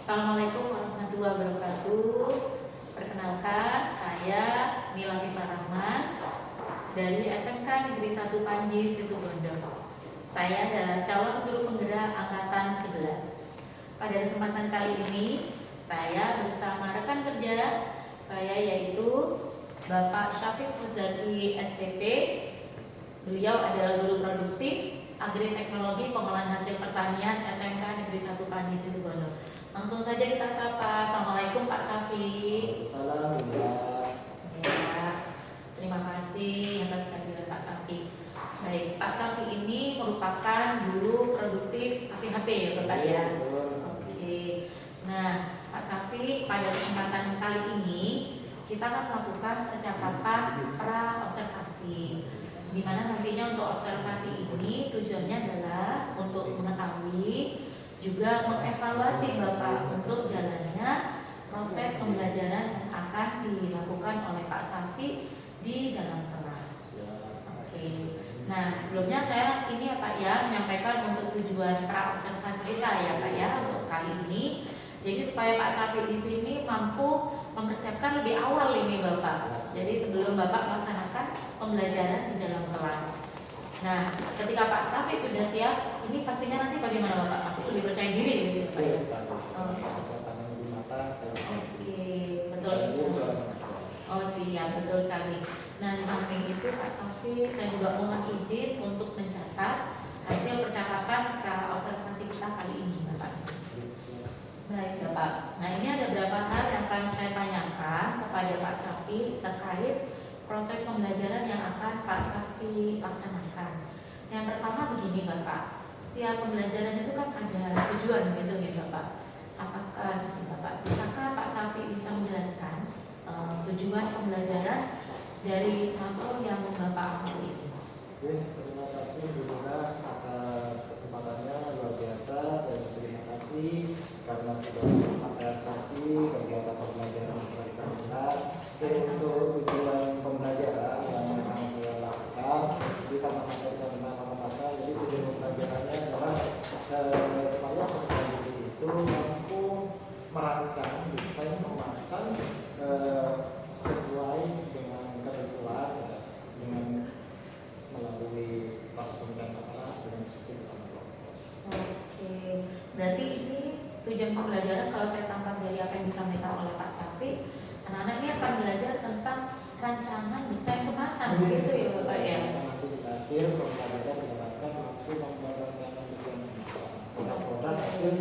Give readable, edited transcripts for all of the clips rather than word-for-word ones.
Assalamualaikum warahmatullahi wabarakatuh. Perkenalkan, saya Nila Mifa Rahman dari SMK Negeri 1 Panji Situbondo. Saya adalah calon guru penggerak angkatan 11. Pada kesempatan kali ini, saya bersama rekan kerja saya yaitu Bapak Syafiq Muzaki SPP. Beliau adalah guru produktif Agri Teknologi Pengolahan Hasil Pertanian SMK Negeri 1 Panji Situbondo. Langsung saja kita sapa. Assalamualaikum Pak Safi. Salam ya. Terima kasih atas kehadiran Pak Safi. Baik, Pak Safi ini merupakan guru produktif APHP ya Bapak ya. Oke. Nah, Pak Safi pada kesempatan kali ini kita akan melakukan percakapan pra observasi. Di mana nantinya untuk observasi ini tujuannya adalah untuk mengetahui juga mengevaluasi Bapak untuk jalannya proses pembelajaran yang akan dilakukan oleh Pak Safi di dalam kelas. Oke. Nah, sebelumnya saya ini ya Pak ya menyampaikan untuk tujuan pra observasi kita ya Pak ya untuk kali ini. Jadi supaya Pak Safi di sini mampu mempersiapkan lebih awal ini Bapak. Jadi sebelum Bapak melaksanakan pembelajaran di dalam kelas. Nah, ketika Pak Safi sudah siap, ini pastinya nanti bagaimana Bapak? Pasti lebih percaya diri gitu Pak ya? Kesehatan yang lebih matang, saya Oke, betul. Oh siap, betul sekali. Nah, di samping itu Pak Safi, saya juga mohon izin untuk mencatat hasil percakapan pra observasi kita kali ini Bapak. Baik Bapak, nah ini ada beberapa hal yang akan saya tanyakan kepada Pak Safi terkait proses pembelajaran yang akan Pak Safi laksanakan. Yang pertama begini Bapak, setiap pembelajaran itu kan ada tujuan gitu ya Bapak. Apakah Bapak, bisakah Pak Safi bisa menjelaskan tujuan pembelajaran dari materi yang Bapak ambil ini? Oke, terima kasih Bu Nina atas kesempatannya, luar biasa. Saya berterima kasih karena sudah mengapresiasi kegiatan pembelajaran secara kelas. Untuk tujuan pembelajaran yang akan saya lakukan, kita mengajarkan tentang masa. Jadi tujuan pembelajarannya adalah supaya peserta didik itu mampu merancang desain kemasan sesuai dengan ketentuan dengan melalui proses pemecahan masalah dengan diskusi bersama kelompok. Oke, berarti ini tujuan pembelajaran kalau saya tangkap dari apa yang disampaikan oleh Pak Safi, anak-anak ini akan belajar tentang rancangan desain kemasan begitu ya Bapak ya? Nanti di akhir pembelajaran diharapkan mampu membuat rancangan desain kemasan produk hasil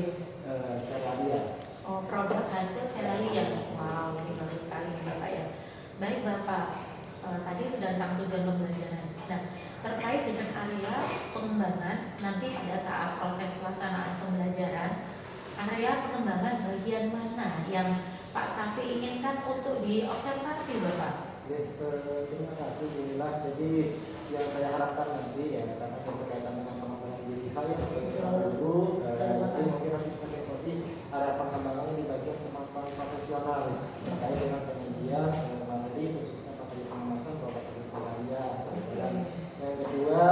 seralia. Oh, produk hasil seralia. Wow, ini bagus sekali nih Bapak ya. Baik Bapak, tadi sudah tentang tujuan pembelajaran. Nah, terkait dengan area pengembangan nanti pada saat proses pelaksanaan pembelajaran, area pengembangan bagian mana yang Pak Safi inginkan untuk diobservasi Bapak? Terima kasih Bu Nila. Jadi yang saya harapkan nanti ya karena berkaitan dengan pengembangan diri saya sebagai seorang guru, nanti mungkin nanti bisa diskusi area pengembangan di bagian kemampuan profesional terkait dengan penyajian materi khususnya materi pengemasan produk karya. Dan yang kedua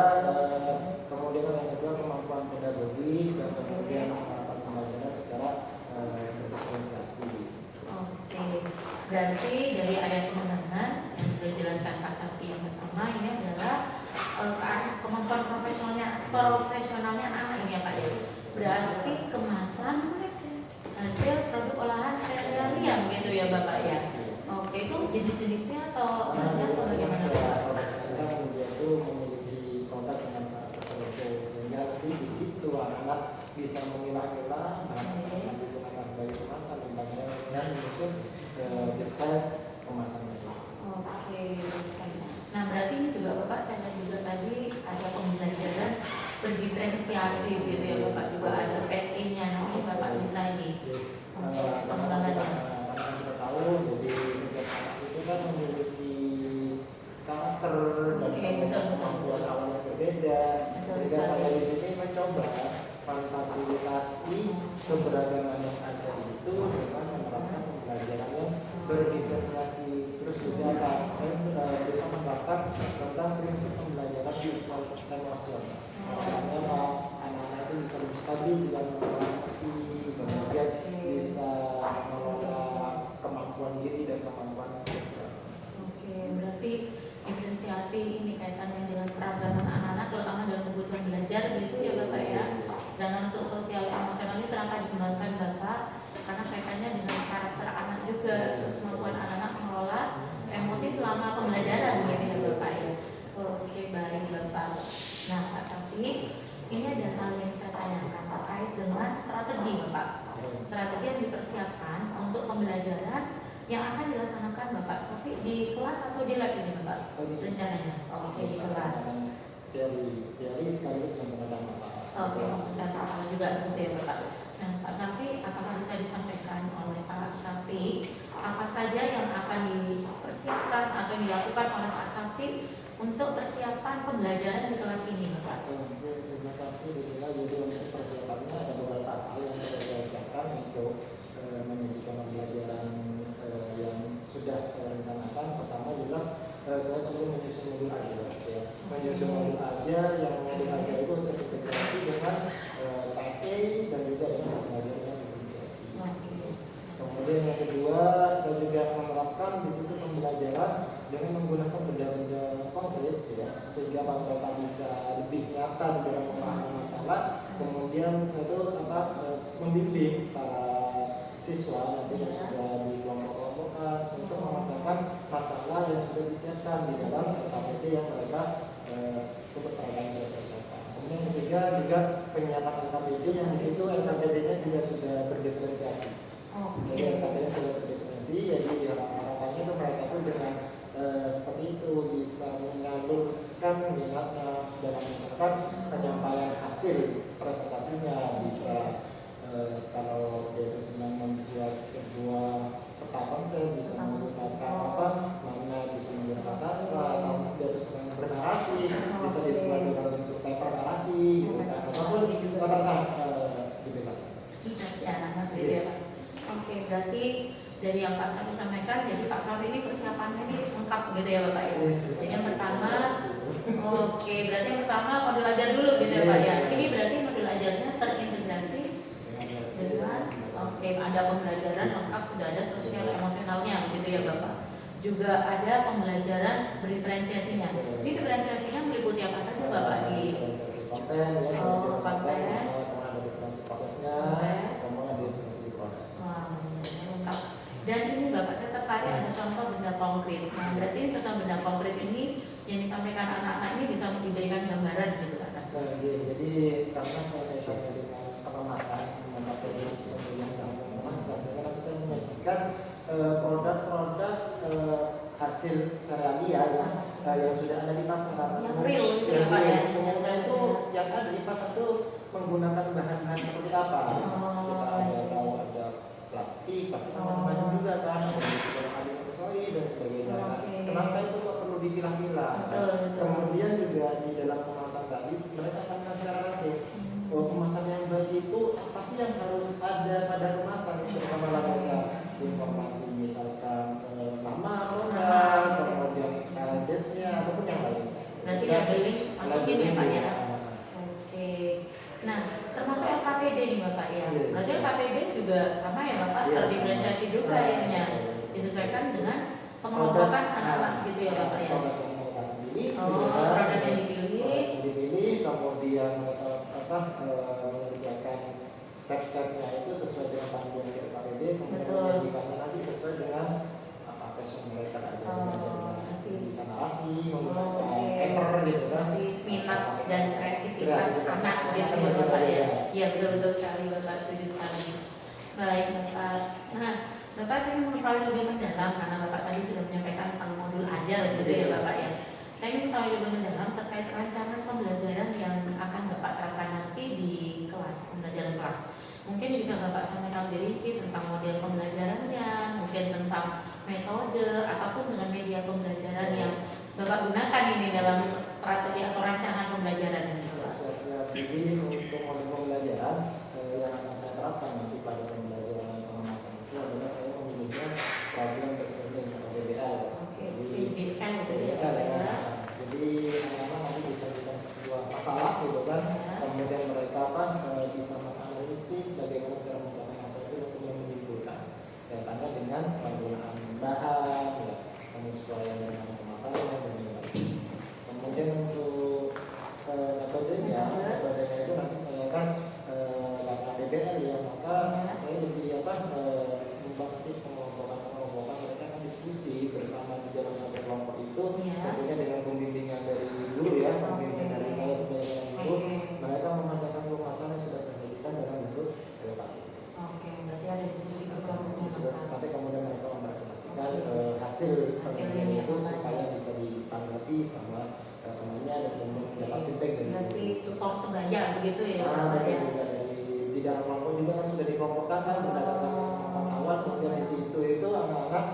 kemampuan pedagogi dan kemudian penerapan pembelajaran secara berdiferensiasi. Oke, berarti dari area pengembangan yang sudah dijelaskan Pak Safi yang pertama ini adalah ke arah kemampuan profesionalnya anak ini ya Pak ya. Berarti kemasan hasil produk olahan seralia gitu ya Bapak ya. Oke, itu jenis-jenisnya atau bagaimana Pak? Profesionalnya kemudian itu memiliki kontak dengan tertentu sehingga nanti di situ anak bisa memilah-milah nanti gunakan sebagai kemasan dan menyusun desain kemasan itu. Oke, nah berarti ini juga Bapak saya lihat juga tadi ada pembelajaran berdiferensiasi gitu ya Bapak, juga ada PSE-nya nanti Bapak bisa ini pengembangannya. Karena kita tahu jadi setiap anak itu kan memiliki karakter dan kemampuan awal yang berbeda, sehingga saya di sini mencoba memfasilitasi keberagaman yang ada itu dengan menerapkan pembelajaran yang berdiferensiasi. Terus juga saya bisa menerapkan tentang prinsip pembelajaran emosional. Makanya anak-anak itu bisa lebih stabil di dalam emosi, kemudian bisa di kelas atau di lab ini Bapak? Rencananya? Oke, di kelas. Teori sekaligus dengan pemecahan masalah. Oke, pemecahan masalah juga gitu ya Bapak. Nah, Pak Safi, apakah bisa disampaikan oleh Pak Safi apa saja yang akan dipersiapkan atau dilakukan oleh Pak Safi untuk persiapan pembelajaran di kelas ini Bapak? Oke, terima kasih. Jadi untuk persiapannya ada beberapa hal yang saya siapkan untuk menyajikan pembelajaran yang sudah saya rencanakan. Pertama jelas saya perlu menyusun modul ajar, ya. Menyusun modul ajar yang modul ajar itu terintegrasi dengan KSE dan juga dengan pembelajaran diferensiasi. Kemudian yang kedua, saya juga menerapkan di situ pembelajaran dengan menggunakan benda-benda konkret, ya, sehingga mereka bisa lebih nyata dalam memahami masalah. Kemudian itu membimbing para siswa nanti yang sudah di kelompok-kelompokkan untuk memecahkan masalah yang sudah disiapkan di dalam KPD yang mereka untuk mereka siapkan. Kemudian yang ketiga juga penyiapan KPD yang di situ KPD-nya juga sudah berdiferensiasi. Jadi KPD-nya sudah berdiferensiasi, jadi harapannya itu mereka itu dengan seperti itu bisa menyalurkan minatnya dalam misalkan penyampaian hasil presentasinya, bisa kalau dia itu senang membuat sebuah peta konsep, bisa menggunakan mana bisa menggunakan apa, atau dia itu senang bernarasi, bisa dibuat dalam bentuk paper narasi, gitu kan, ataupun batasan dibebaskan. Oke, berarti dari yang Pak Safi sampaikan, jadi Pak Safi ini persiapannya ini lengkap gitu ya Bapak ya. Jadi yang pertama, oke, berarti yang pertama modul ajar dulu gitu ya Pak ya. Ini berarti modul ajarnya terintegrasi dengan, oke, ada pembelajaran lengkap, sudah ada sosial emosionalnya gitu ya Bapak. Juga ada pembelajaran berdiferensiasinya. Ini diferensiasinya meliputi apa saja Bapak di konten, ya, konten, ada diferensi prosesnya, semua ada diferensi di produk. Lengkap. Dan ini Bapak, saya tertarik ada contoh benda konkret. Nah, berarti contoh benda konkret ini yang disampaikan anak-anak ini bisa diberikan gambaran gitu Pak Safi. Jadi karena saya dengan pengemasan, memakai yang pengemasan, saya bisa menyajikan produk-produk hasil serealia yang sudah ada di pasar. Yang real gitu ya Pak ya. Umumnya itu yang ada di pasar itu menggunakan bahan-bahan seperti apa? Kita ada tahu ada plastik macam-macam juga kan, ada aluminium dan sebagainya. Kenapa itu kok perlu dipilah-pilah? Kemudian juga di dalam kemasan tadi mereka akan kasih kemasan yang baik itu apa sih yang harus ada pada kemasan, terutama lamanya informasi misalkan nama produk, kemudian expiry date-nya ataupun yang lain. Nanti yang beli masukin ya Pak ya. Oke. Nah, termasuk LKPD nih Bapak ya. Berarti LKPD juga sama ya Bapak, terdiferensiasi juga ya, disesuaikan dengan pengelompokan anak gitu ya Bapak ya. Produk yang dipilih, kemudian mengerjakan step-stepnya itu sesuai dengan panduan dari KPD, kemudian menyajikannya nanti sesuai dengan passion mereka ada. Bisa narasi, menggunakan paper gitu kan. Minat dan kreativitas anak gitu ya Bapak ya. Iya betul sekali Bapak, setuju sekali. Baik Bapak. Nah, Bapak saya mau tahu lebih mendalam karena Bapak tadi sudah menyampaikan tentang modul ajar gitu ya Bapak ya. Saya ingin tahu juga mendalam terkait rancangan pembelajaran yang akan Bapak terapkan nanti di kelas, pembelajaran kelas. Mungkin bisa Bapak sampaikan lebih rinci tentang model pembelajarannya, mungkin tentang metode ataupun dengan media pembelajaran yang Bapak gunakan ini dalam strategi atau rancangan pembelajaran ini. Jadi untuk model pembelajaran yang akan saya terapkan nanti pada pembelajaran pengemasan itu adalah saya memilihnya problem presenting atau PBL. Oke, PBL gitu ya. Jadi anak-anak nanti disajikan sebuah masalah gitu kan, kemudian mereka bisa menganalisis bagaimana cara membangun masalah itu untuk menimbulkan kaitannya dengan penggunaan bahan, ya, penyesuaian dengan permasalahan dan lain-lain. Kemudian untuk metodenya itu nanti saya akan karena BBL ya, maka saya lebih membantu pengelompokan mereka hasilnya pengajian ya itu Bapak. supaya bisa ditanggapi sama temannya dan kemudian mendapat feedback dari Berarti guru. tutor sebaya begitu ya Ah, Bapak betul ya. juga di dalam kelompok juga kan sudah dikelompokkan kan berdasarkan tahap awal sehingga di situ itu anak-anak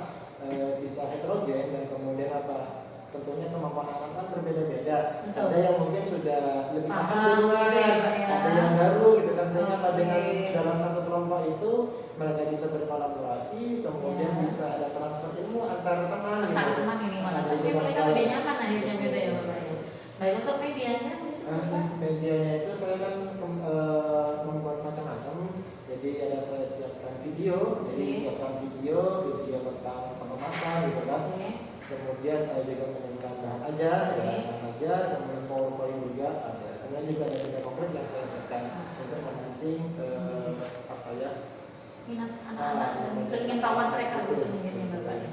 bisa heterogen dan kemudian apa tentunya kemampuan anak kan berbeda-beda. Betul. Ada yang mungkin sudah lebih paham Paham duluan, gitu ya, Pak, ya. ada yang baru gitu kan sehingga Oke. dengan dalam satu kelompok itu mereka bisa berkolaborasi, kemudian Ya. bisa ada transfer ilmu antar teman. Antar gitu. teman ini malah. Ada Tapi juga mereka sekali. lebih nyaman akhirnya gitu ya Bapak ya. Baik, untuk medianya Medianya itu saya kan membuat macam-macam. Jadi ada saya siapkan video, jadi Oke. siapkan video tentang pengemasan gitu kan. Oke. Kemudian saya juga menyiapkan bahan ajar, Oke. bahan ajar, kemudian PowerPoint juga ada. Kemudian juga ada video konkret yang saya siapkan untuk memancing apa ya? Minat anak-anak dan keingintahuan mereka gitu mungkin ya Bapak ya.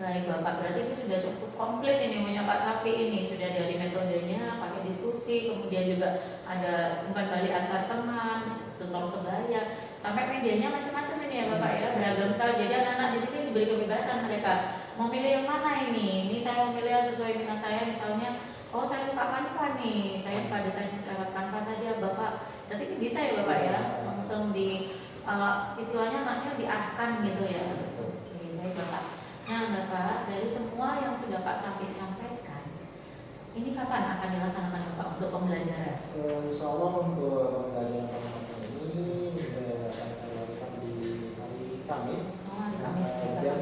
Baik Bapak, berarti itu sudah cukup komplit ini punya Pak Safi ini. Sudah dari metodenya, pakai diskusi, kemudian juga ada umpan balik antar teman, tutor sebaya, sampai medianya macam-macam ini ya Bapak ya, beragam sekali. Jadi anak-anak di sini diberi kebebasan mereka mau milih yang mana ini. Ini saya mau milih yang sesuai minat saya, misalnya, oh saya suka Canva nih, saya suka desain lewat Canva saja Bapak. Berarti ini bisa ya Bapak ya, langsung di istilahnya anaknya diarahkan gitu ya. Oke, baik Bapak. Nah Bapak, dari semua yang sudah Pak Safi sampaikan, ini kapan akan dilaksanakan Bapak untuk pembelajaran? Insya Allah untuk pembelajaran pengemasan ini akan saya lakukan di hari Kamis. Oh, hari Kamis ya jam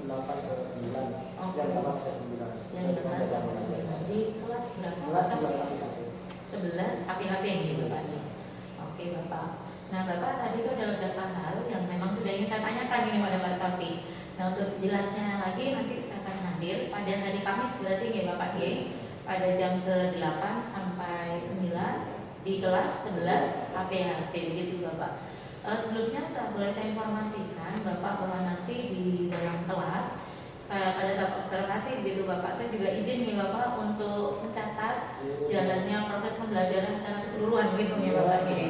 Bapak. 8 ke 9. Oke. Jam 8 ke 9. Jam 8 sampai 9. Di kelas berapa? Kelas Bapak? 11 11 HPHP gitu Bapak. Oke Bapak. Nah Bapak tadi itu ada beberapa hal yang memang sudah ingin saya tanyakan ini pada Pak Safi. Nah untuk jelasnya lagi nanti saya akan hadir pada hari Kamis berarti ya Bapak ya, pada jam ke-8 sampai 9 di kelas 11 HPHP gitu Bapak. Sebelumnya boleh saya informasikan Bapak bahwa nanti di dalam kelas saya pada saat observasi gitu Bapak, saya juga izin nih Bapak untuk mencatat jalannya proses pembelajaran secara keseluruhan gitu ya Bapak ya.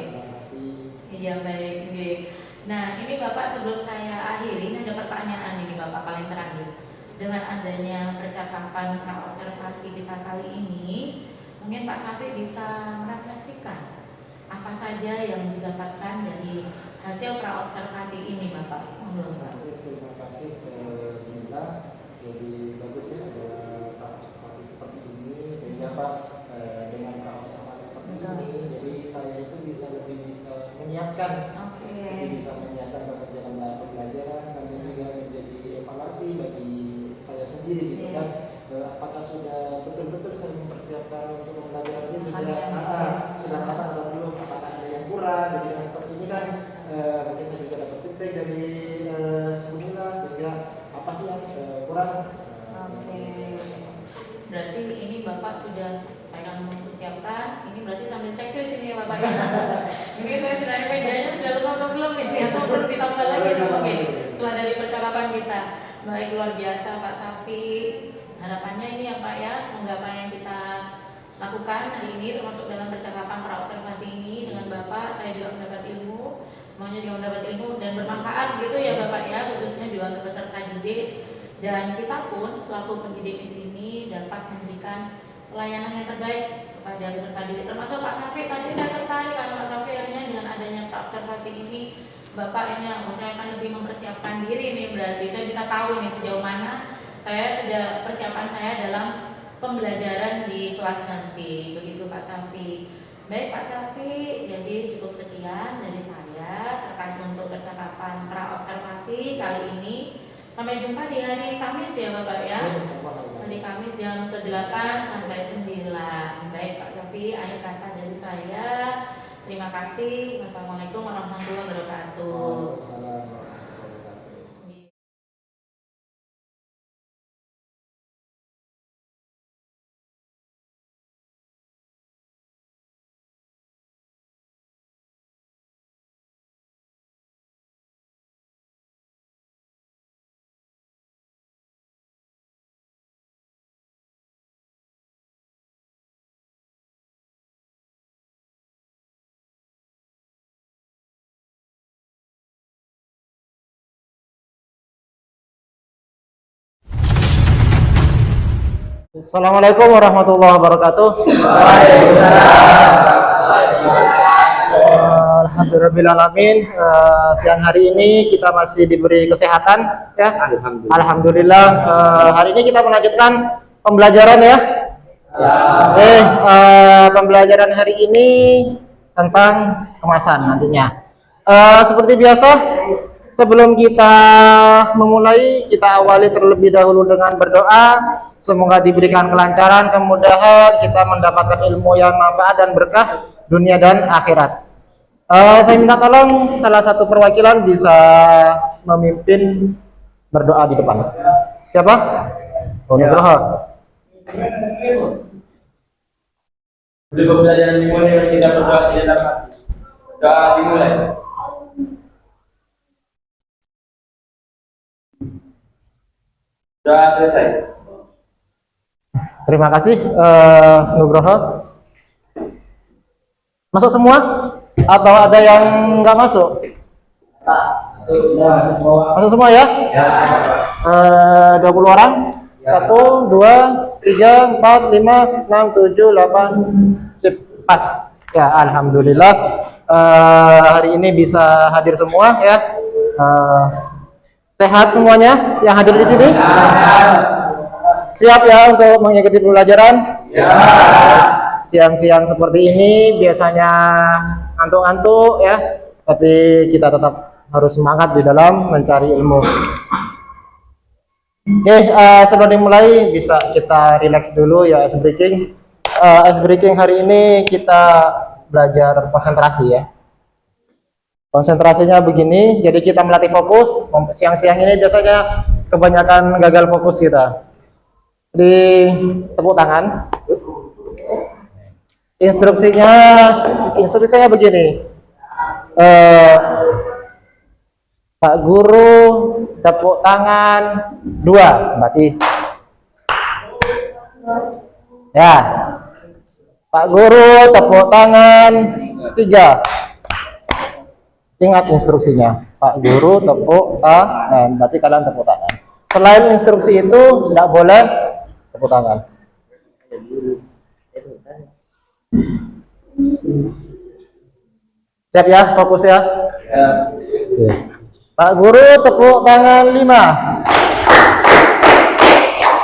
Iya baik. Nah ini Bapak sebelum saya akhiri ini ada pertanyaan ini Bapak paling terakhir. Dengan adanya percakapan praobservasi kita kali ini, mungkin Pak Safi bisa merefleksikan apa saja yang didapatkan dari hasil praobservasi ini Bapak. Monggo Pak. Terima kasih Nila. Jadi bagus ya ada praobservasi seperti ini sehingga Pak dengan praobservasi seperti ini, jadi saya itu bisa menyiapkan, lebih bisa menyiapkan pekerjaan pembelajaran dan juga menjadi evaluasi bagi saya sendiri gitu kan. Apakah sudah betul-betul saya mempersiapkan untuk pembelajaran ini sudah matang atau belum? Apakah ada yang kurang? Jadi yang seperti ini kan mungkin saya juga dapat feedback dari Bu Nila sehingga apa sih yang kurang? Oke. Berarti ini Bapak sudah saya akan mempersiapkan. Ini berarti sambil checklist ini ya Bapak ya. Mungkin saya sudah ada medianya sudah lengkap atau belum ini atau perlu ditambah lagi mungkin setelah dari percakapan kita. Baik, luar biasa Pak Safi. Harapannya ini ya Pak ya, semoga apa yang kita lakukan hari ini termasuk dalam percakapan praobservasi ini dengan Bapak, saya juga mendapat ilmu, semuanya juga mendapat ilmu dan bermanfaat gitu ya Bapak ya, khususnya juga untuk peserta didik. Dan kita pun selaku pendidik di sini dapat memberikan pelayanan yang terbaik kepada peserta didik. Termasuk Pak Safi, tadi saya tertarik karena Pak Safi akhirnya dengan adanya observasi ini, Bapak ini saya akan lebih mempersiapkan diri nih, berarti saya bisa tahu nih sejauh mana saya sudah persiapan saya dalam pembelajaran di kelas nanti. Begitu Pak Safi. Baik Pak Safi, jadi cukup sekian dari saya terkait untuk percakapan praobservasi kali ini. Sampai jumpa di hari Kamis ya Bapak ya. Hari Kamis jam ke-8 sampai 9. Baik Pak Safi, akhir kata dari saya. Terima kasih. Wassalamualaikum warahmatullahi wabarakatuh. Assalamualaikum warahmatullahi wabarakatuh. Alhamdulillahirrahmanirrahim. Siang hari ini kita masih diberi kesehatan ya. Alhamdulillah. Hari ini kita melanjutkan pembelajaran ya. Pembelajaran hari ini tentang kemasan nantinya. Seperti biasa, sebelum kita memulai, kita awali terlebih dahulu dengan berdoa. Semoga diberikan kelancaran, kemudahan, kita mendapatkan ilmu yang manfaat dan berkah dunia dan akhirat. Saya minta tolong salah satu perwakilan bisa memimpin berdoa di depan. Siapa? Nugroho. Untuk pembelajaran dimulai dengan kita berdoa tidak dapat. Doa dimulai. Doa selesai. Terima kasih Nugroho. Masuk semua? Atau ada yang nggak masuk? Masuk semua ya? 20 orang? 1, 2, 3, 4, 5, 6, 7, 8. Sip, pas. Ya, alhamdulillah. Hari ini bisa hadir semua ya. Sehat semuanya yang hadir di sini? Siap ya untuk mengikuti pembelajaran? Ya. Siang-siang seperti ini biasanya ngantuk-ngantuk ya, tapi kita tetap harus semangat di dalam mencari ilmu. Oke, sebelum dimulai bisa kita relax dulu ya, ice breaking. Ice breaking hari ini kita belajar konsentrasi ya. Konsentrasinya begini, jadi kita melatih fokus. Siang-siang ini biasanya kebanyakan gagal fokus kita. Di tepuk tangan. Instruksinya begini. Pak Guru tepuk tangan 2, berarti ya. Pak Guru tepuk tangan 3. Ingat instruksinya. Pak Guru tepuk tangan, berarti kalian tepuk tangan. Selain instruksi itu tidak boleh tepuk tangan. Siap ya, fokus ya. Pak Guru tepuk tangan 5.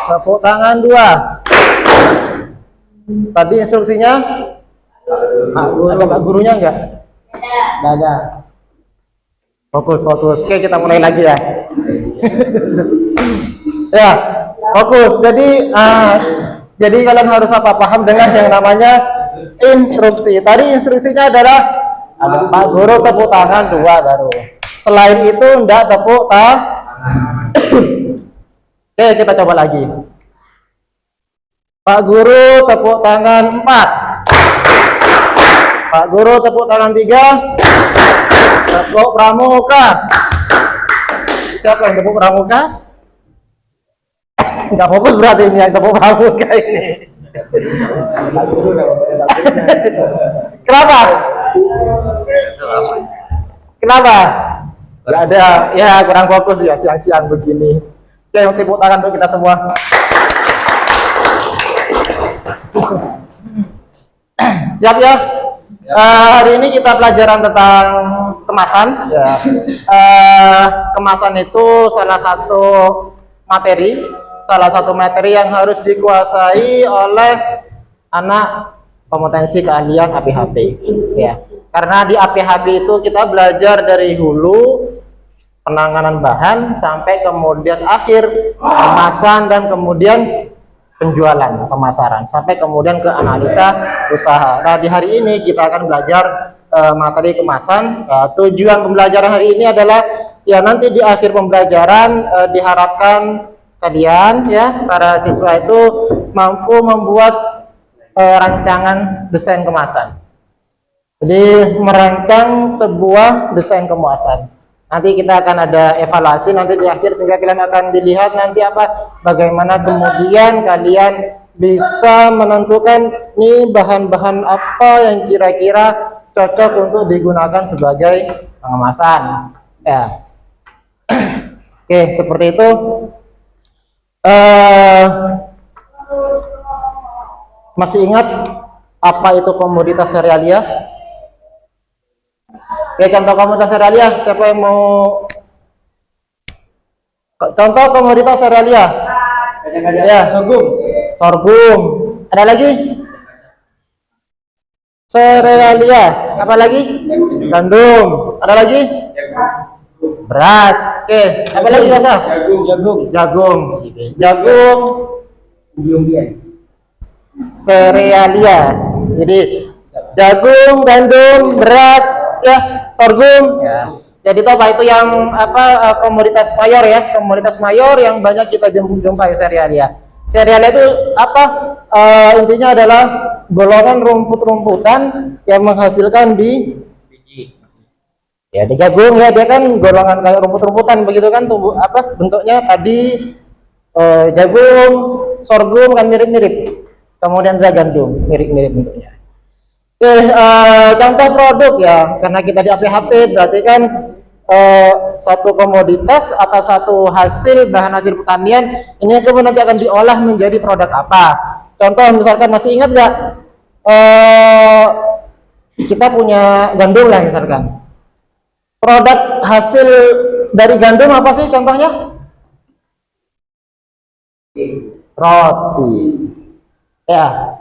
Tepuk tangan 2. Tadi instruksinya ada Pak Gurunya enggak? Ada. Fokus. Oke, kita mulai lagi ya. Ya, fokus. Jadi kalian harus paham dengan yang namanya instruksi. Tadi instruksinya adalah ada Pak Guru tepuk tangan 2 baru. Selain itu enggak tepuk tangan. Oke, kita coba lagi. Pak Guru tepuk tangan 4. Pak Guru tepuk tangan 3. Tepuk pramuka. Siapa yang tepuk pramuka? Enggak fokus berarti ini yang tepuk pramuka ini. Kenapa? Enggak ada, ya kurang fokus ya siang-siang begini. Oke, tepuk tangan untuk kita semua. Siap ya? Hari ini kita pelajaran tentang kemasan. Ya. Kemasan itu salah satu materi yang harus dikuasai oleh anak kompetensi keahlian APHP. Ya. Karena di APHP itu kita belajar dari hulu penanganan bahan sampai kemudian akhir kemasan dan kemudian penjualan, pemasaran, sampai kemudian ke analisa usaha. Nah, di hari ini kita akan belajar materi kemasan. Tujuan pembelajaran hari ini adalah ya nanti di akhir pembelajaran diharapkan kalian ya para siswa itu mampu membuat rancangan desain kemasan. Jadi merancang sebuah desain kemasan. Nanti kita akan ada evaluasi nanti di akhir sehingga kalian akan dilihat nanti bagaimana kemudian kalian bisa menentukan nih bahan-bahan apa yang kira-kira cocok untuk digunakan sebagai pengemasan. Ya. Oke, seperti itu. Masih ingat apa itu komoditas serealia? Oke, contoh komoditas serealia, siapa yang mau contoh komoditas serealia? Ya, sorghum. Ada lagi? Serealia. Apa lagi? Gandum. Ada lagi? Beras. Oke, apa lagi Masa? Jagung. Serealia. Jadi jagung, gandum, beras, ya, sorghum. Ya. Jadi itu apa? Itu yang apa, komoditas mayor ya, komoditas mayor yang banyak kita jumpai serealia. Serealia itu apa? Intinya adalah golongan rumput-rumputan yang menghasilkan di ya di jagung ya, dia kan golongan kayak rumput-rumputan begitu kan, tumbuh apa bentuknya padi, jagung, sorghum kan mirip-mirip. Kemudian ada gandum, mirip-mirip bentuknya. Contoh produk ya, karena kita di APHP berarti kan satu komoditas atau satu bahan hasil pertanian ini kemudian nanti akan diolah menjadi produk apa. Contoh misalkan masih ingat nggak, kita punya gandum lah misalkan, produk hasil dari gandum apa sih contohnya? Roti ya.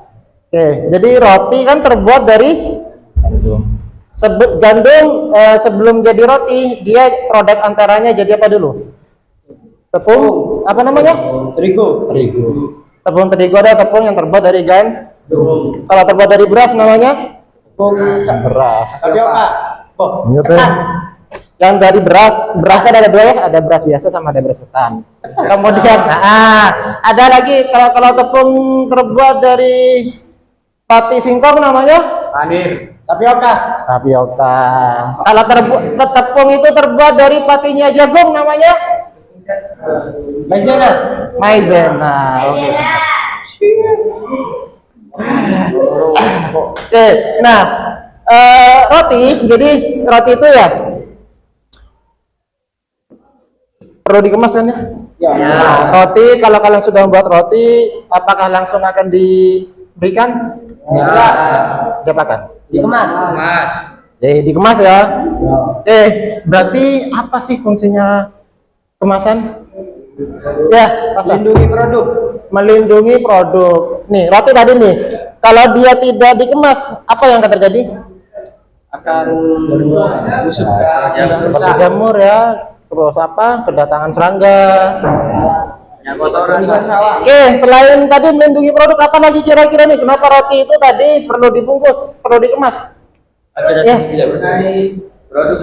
Oke, jadi roti kan terbuat dari gandum. Sebelum jadi roti, dia produk antaranya jadi apa dulu? Tepung, apa namanya? Terigu. Tepung terigu, ada tepung yang terbuat dari gandum. Kalau terbuat dari beras namanya tepung beras. Yang dari beras kan ada dua ya, ada beras biasa sama ada beras ketan. Kemudian, ada lagi kalau tepung terbuat dari pati singkong namanya? Tapioka. Kalau tepung itu terbuat dari patinya jagung namanya? Maizena. Oke. Nah, roti. Jadi roti itu ya perlu dikemas kan ya? Nah, roti kalau kalian sudah membuat roti, apakah langsung akan diberikan? Diapakan? Dikemas. Dikemas ya. Berarti apa sih fungsinya kemasan? Ya, melindungi produk. Nih, roti tadi nih. Kalau dia tidak dikemas, apa yang akan terjadi? Akan seperti jamur ya. Terus apa? Kedatangan serangga. Oke, selain tadi melindungi produk, apa lagi kira-kira nih? Kenapa roti itu tadi perlu dibungkus, perlu dikemas? Produk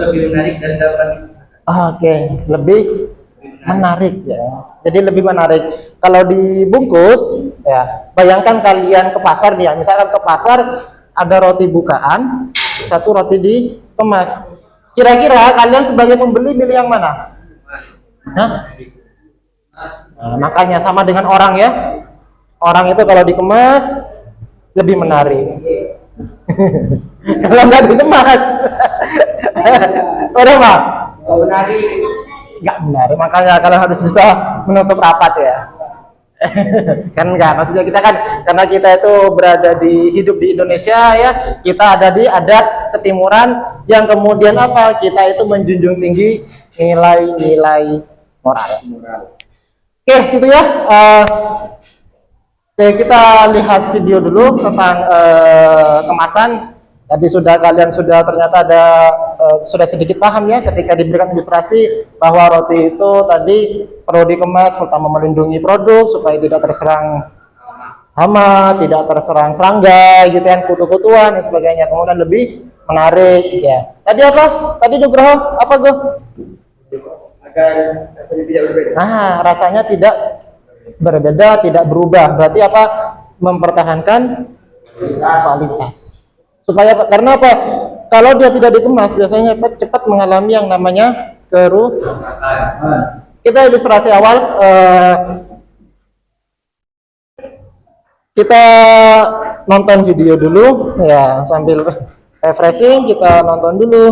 lebih menarik dan dapat. Oke, lebih menarik ya. Jadi lebih menarik. Kalau dibungkus, ya, bayangkan kalian ke pasar nih, ya. Misalkan ke pasar ada roti bukaan, satu roti dikemas. Kira-kira kalian sebagai pembeli milih yang mana? Nah, makanya sama dengan orang ya. Orang itu kalau dikemas lebih menarik. Kalau nggak dikemas, udah mah? Nggak menarik. Makanya kalian harus bisa menutup rapat ya. Kan enggak, maksudnya kita kan karena kita itu hidup di Indonesia ya, kita ada di adat ketimuran yang kemudian apa, kita itu menjunjung tinggi nilai-nilai moral. Oke, gitu ya. Oke, kita lihat video dulu tentang kemasan. Tadi kalian sudah ternyata sudah sedikit paham ya ketika diberikan ilustrasi bahwa roti itu tadi perlu dikemas, pertama melindungi produk supaya tidak terserang hama, tidak terserang serangga, gitu kan, kutu-kutuan dan sebagainya. Kemudian lebih menarik ya. Tadi apa? Tadi Nugroho apa Go? Agar rasanya tidak berbeda. Rasanya tidak berbeda, tidak berubah. Berarti apa? Mempertahankan kualitas. Karena apa? Kalau dia tidak dikemas biasanya cepat mengalami yang namanya kerusakan. Kita ilustrasi awal, kita nonton video dulu ya, sambil refreshing kita nonton dulu.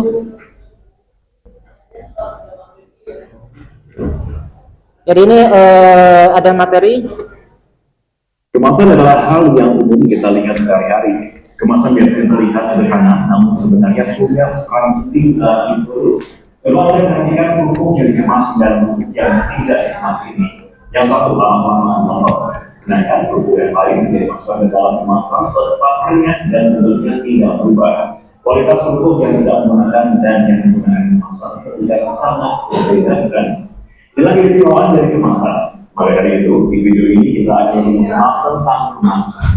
Jadi ini ada materi Kemasan adalah hal yang umum kita lihat sehari-hari. Kemasan biasanya terlihat sederhana, namun sebenarnya punya peran penting dalam produk. Coba kita perhatikan pupuk yang dikemas dan pupuk yang tidak dikemas ini. Yang satu lama-lama melorot, sedangkan pupuk yang lain yang dimasukkan ke dalam kemasan tetap renyah dan bentuknya tidak berubah. Kualitas pupuk yang tidak menggunakan dan yang menggunakan kemasan terlihat sangat berbeda. Inilah keistimewaan dari kemasan. Maka dari itu, di video ini kita akan mengenal tentang kemasan.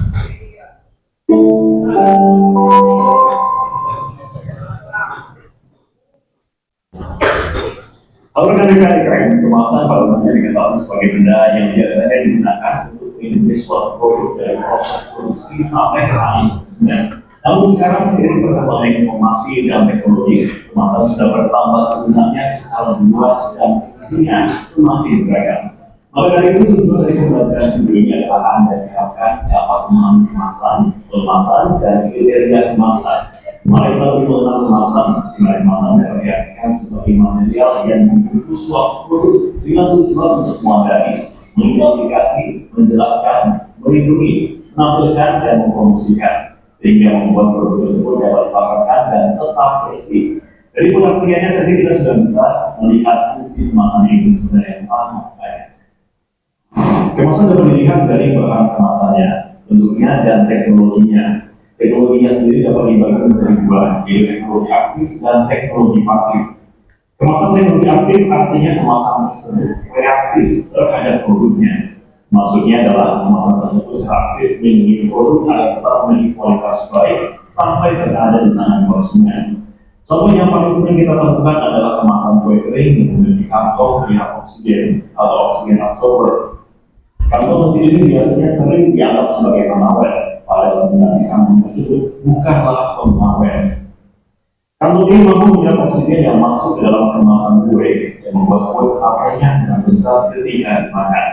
Halo rekan-rekan, kemasan pada umumnya diketahui sebagai benda yang biasanya digunakan untuk melindungi suatu produk dari proses produksi sampai ke akhir konsumen. Namun sekarang seiring perkembangan informasi dan teknologi, kemasan sudah bertambah kegunaannya secara luas dan fungsinya semakin beragam. Maka dari itu tujuan dari pembelajaran video ini adalah Anda diharapkan dapat memahami kemasan, dan kriteria kemasan. Mari kita lebih mengenal kemasan, di mana kemasan diartikan sebagai material yang membungkus suatu produk dengan tujuan untuk memadai, mengidentifikasi, menjelaskan, melindungi, menampilkan dan mempromosikan, sehingga membuat produk tersebut dapat dipasarkan dan tetap bersih. Dari pengertiannya saja kita sudah bisa melihat fungsi kemasan ini sebenarnya sangat banyak. Kemasan dapat dilihat dari bahan kemasannya, bentuknya dan teknologinya. Teknologinya sendiri dapat dibagi menjadi dua, yaitu teknologi aktif dan teknologi pasif. Kemasan teknologi aktif artinya kemasan tersebut reaktif terhadap produknya. Maksudnya adalah kemasan tersebut secara aktif melindungi produk agar tetap memiliki kualitas baik sampai berada di tangan konsumen. Contoh yang paling sering kita temukan adalah kemasan kue kering yang memiliki kantong pihak oksigen atau oksigen absorber. Kantong kecil ini biasanya sering dianggap sebagai pengawet, padahal sebenarnya kantong tersebut bukanlah pengawet. Kantong ini mampu menyerap oksigen yang masuk ke dalam kemasan kue yang membuat kue tetap renyah dan besar ketika dimakan.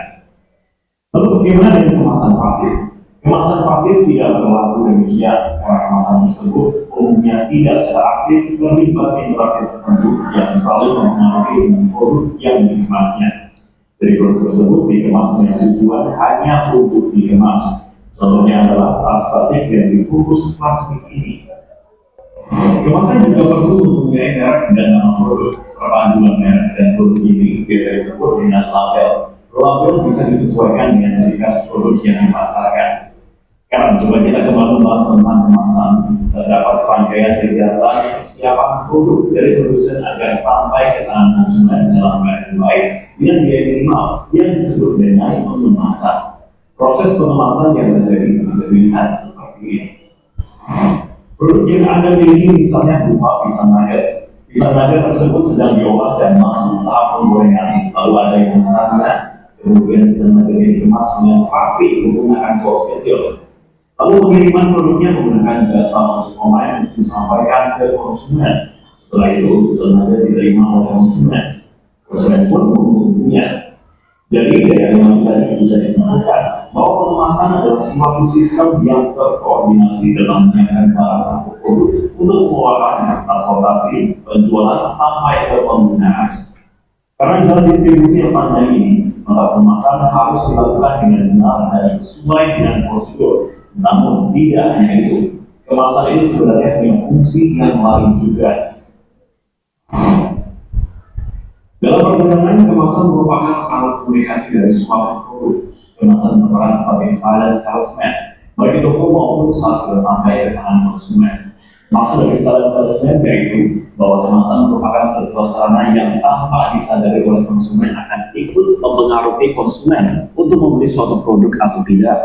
Lalu bagaimana dengan kemasan pasif? Kemasan pasif tidak berlaku demikian karena kemasan tersebut umumnya tidak secara aktif terlibat interaksi tertentu yang selalu mempengaruhi dengan produk yang dikemasnya. Jadi produk tersebut dikemas dengan tujuan hanya untuk dikemas. Contohnya adalah tas batik yang dibungkus plastik ini. Kemasan juga perlu mempunyai merek dan nama produk. Perpaduan merek dan produk ini biasa disebut dengan label. Label bisa disesuaikan dengan ciri khas produk yang dipasarkan. Karena coba kita kembali membahas tentang kemasan, terdapat serangkaian kegiatan persiapan produk dari produsen agar sampai ke tangan konsumen dalam keadaan baik dengan biaya minimal yang disebut dengan pengemasan. Proses pengemasan yang terjadi bisa dilihat seperti ini. Produk yang Anda miliki misalnya berupa pisang nugget. Pisang nugget tersebut sedang diolah dan masuk tahap penggorengan, lalu ada yang memesannya, kemudian pisang nugget ini dikemas dengan rapi menggunakan box kecil. Lalu pengiriman produknya menggunakan jasa ojek online untuk disampaikan ke konsumen. Setelah itu, pisang nugget diterima oleh konsumen. Konsumen pun mengkonsumsinya. Jadi dari animasi tadi bisa disimpulkan bahwa pengemasan adalah suatu sistem yang terkoordinasi dalam menyiapkan barang atau produk untuk pengolahan, transportasi, penjualan sampai ke penggunaan. Karena jalan distribusi yang panjang ini, maka pengemasan harus dilakukan dengan benar dan sesuai dengan prosedur. Namun tidak hanya itu, kemasan ini sebenarnya punya fungsi yang lain juga. Dalam perdagangan, kemasan merupakan alat komunikasi dari suatu produk. Kemasan berperan sebagai silent salesman, baik di toko maupun saat sudah sampai ke tangan konsumen. Maksud dari silent salesman yaitu bahwa kemasan merupakan sebuah sarana yang tanpa disadari oleh konsumen akan ikut mempengaruhi konsumen untuk membeli suatu produk atau tidak.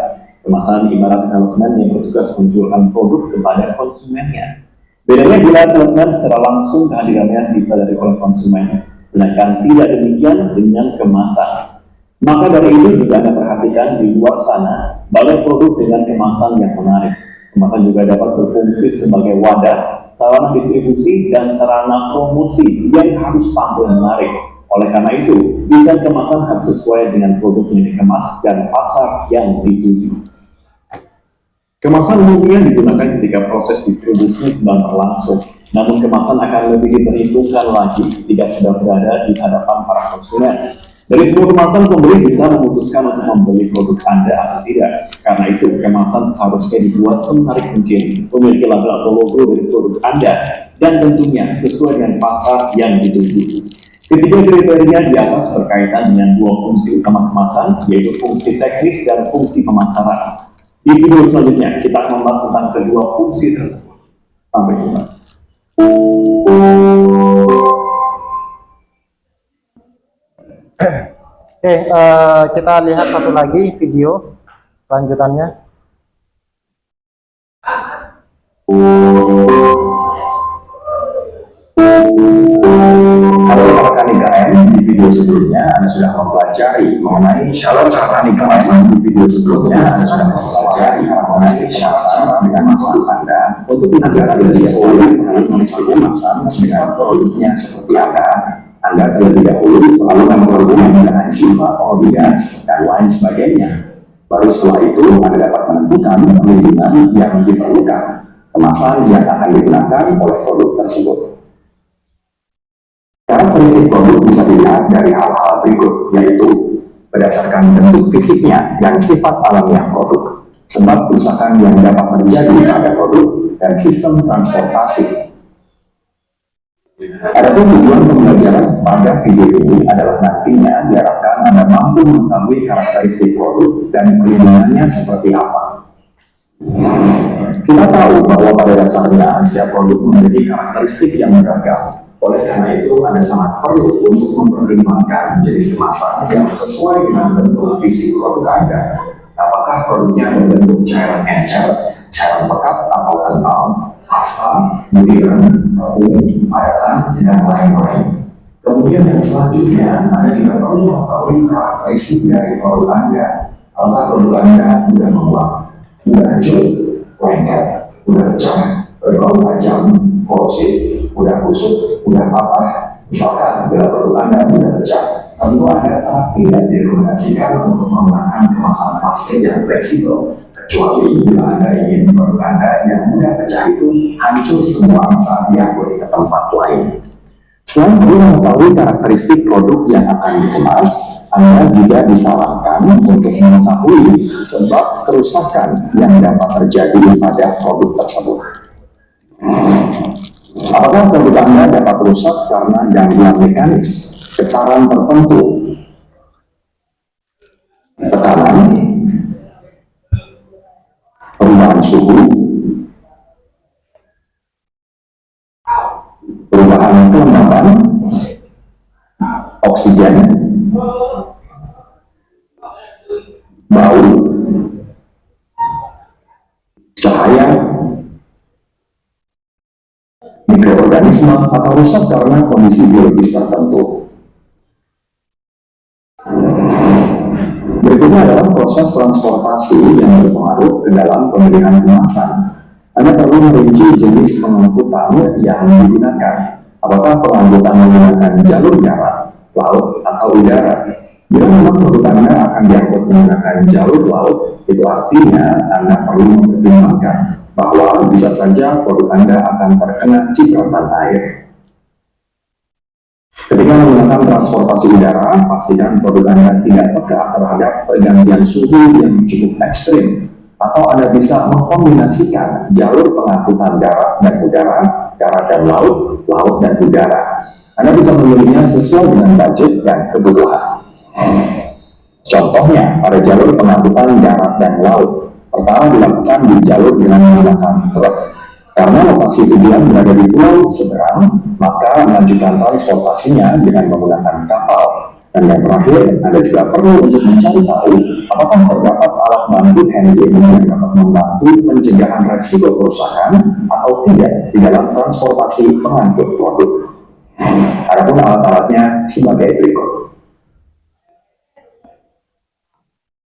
Kemasan ibarat salesman yang bertugas menjualkan produk kepada konsumennya. Bedanya bila salesman secara langsung kehadirannya disadari oleh konsumen, sedangkan tidak demikian dengan kemasan. Maka dari itu juga Anda perhatikan di luar sana banyak produk dengan kemasan yang menarik. Kemasan juga dapat berfungsi sebagai wadah, sarana distribusi, dan sarana promosi yang harus tampil menarik. Oleh karena itu, desain kemasan harus sesuai dengan produk yang dikemas dan pasar yang dituju. Kemasan umumnya digunakan ketika proses distribusi sedang berlangsung, namun kemasan akan lebih diperhitungkan lagi jika sudah berada di hadapan para konsumen. Dari sebuah kemasan, pembeli bisa memutuskan untuk membeli produk Anda atau tidak, Karena itu, kemasan seharusnya dibuat semenarik mungkin, memiliki label atau logo dari produk Anda, dan tentunya sesuai dengan pasar yang dituju. Ketiga kriteria di atas berkaitan dengan dua fungsi utama kemasan, yaitu fungsi teknis dan fungsi pemasaran. Di video selanjutnya, kita akan membahas tentang kedua fungsi tersebut. Sampai jumpa. Oke, kita lihat satu lagi video lanjutannya. Halo rekan IKM, di video sebelumnya Anda sudah mempelajari mengenai syarat kemasan. Di video sebelumnya Anda sudah mempelajari mengenai syarat dengan maksud Anda untuk Anda tidak sesuai dengan kondisi kemasan dengan produknya seperti Anda terlebih dahulu melakukan produk dengan sifat, obligas, dan lain sebagainya. Baru setelah itu Anda dapat menentukan perlindungan yang diperlukan, kemasan yang akan digunakan oleh produk tersebut. Karakteristik produk bisa dilihat dari hal-hal berikut, yaitu berdasarkan bentuk fisiknya dan sifat alamiah produk, sebab kerusakan yang dapat terjadi pada produk, dan sistem transportasi. Adapun tujuan pembelajaran pada video ini adalah nantinya diharapkan Anda mampu mengetahui karakteristik produk dan perlindungannya seperti apa. Kita tahu bahwa pada dasarnya setiap produk memiliki karakteristik yang beragam. Oleh karena itu, Anda sangat perlu untuk mempertimbangkan jenis kemasan yang sesuai dengan bentuk fisik produk Anda. Apakah produknya berbentuk cairan encer, cairan pekat atau kental, pasta, butiran, tepung, padatan, dan lain-lain. Kemudian yang selanjutnya, Anda juga perlu mengetahui karakteristik dari produk Anda. Apakah produk Anda mudah menguap, mudah hancur, lengket, mudah pecah, berbau tajam, korosif, mudah busuk, mudah patah. Misalkan bila produk Anda mudah pecah, tentu Anda sangat tidak direkomendasikan untuk menggunakan kemasan plastik yang fleksibel. Kecuali bila Anda ingin produk Anda yang mudah pecah itu hancur semua saat diangkut ke tempat lain. Selain perlu mengetahui karakteristik produk yang akan dikemas, Anda juga disarankan untuk mengetahui sebab kerusakan yang dapat terjadi pada produk tersebut. Apakah produk Anda dapat rusak karena gangguan mekanis, getaran tertentu, tekanan, perubahan suhu, perubahan kelembaban, oksigen, bau, cahaya, mikroorganisme, atau rusak karena kondisi biologis tertentu. Berikutnya adalah proses transportasi yang berpengaruh ke dalam pemilihan kemasan. Anda perlu merinci jenis pengangkutan yang digunakan. Apakah pengangkutan menggunakan jalur darat, laut, atau udara? Bila memang produk Anda akan diangkut menggunakan jalur laut, itu artinya Anda perlu mempertimbangkan bahwa bisa saja produk Anda akan terkena cipratan air. Ketika menggunakan transportasi udara, pastikan produk Anda tidak peka terhadap pergantian suhu yang cukup ekstrim, atau Anda bisa mengkombinasikan jalur pengangkutan darat dan udara, darat dan laut, laut dan udara. Anda bisa memilihnya sesuai dengan budget dan kebutuhan. Contohnya, pada jalur pengangkutan darat dan laut, pertama dilakukan di jalur dengan menggunakan truk. Karena lokasi tujuan berada di pulau seberang, maka melanjutkan transportasinya dengan menggunakan kapal. Dan yang terakhir, Anda juga perlu untuk mencari tahu apakah terdapat alat bantu handling yang dapat membantu pencegahan resiko kerusakan atau tidak di dalam transportasi pengangkut produk. Adapun alat-alatnya sebagai berikut.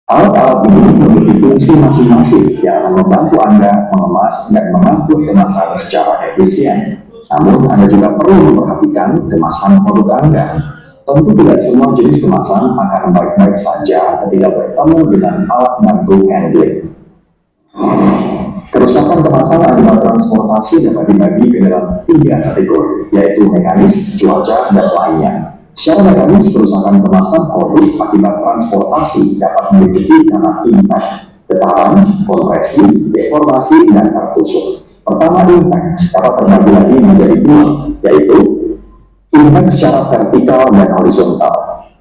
Alat-alat ini memiliki fungsi masing-masing yang akan membantu Anda mengemas dan mengangkut kemasan secara efisien. Namun, Anda juga perlu memperhatikan kemasan produk Anda. Tentu tidak semua jenis kemasan akan baik-baik saja ketika bertemu dengan alat bantu handling. Kerusakan kemasan akibat transportasi dapat dibagi ke dalam 3 kategori, yaitu mekanis, cuaca, dan lainnya. Secara mekanis, kerusakan kemasan produk akibat transportasi dapat meliputi karena impact, getaran, kompresi, deformasi, dan tertusuk. Pertama, impact dapat terbagi lagi menjadi dua, yaitu impact secara vertikal dan horizontal.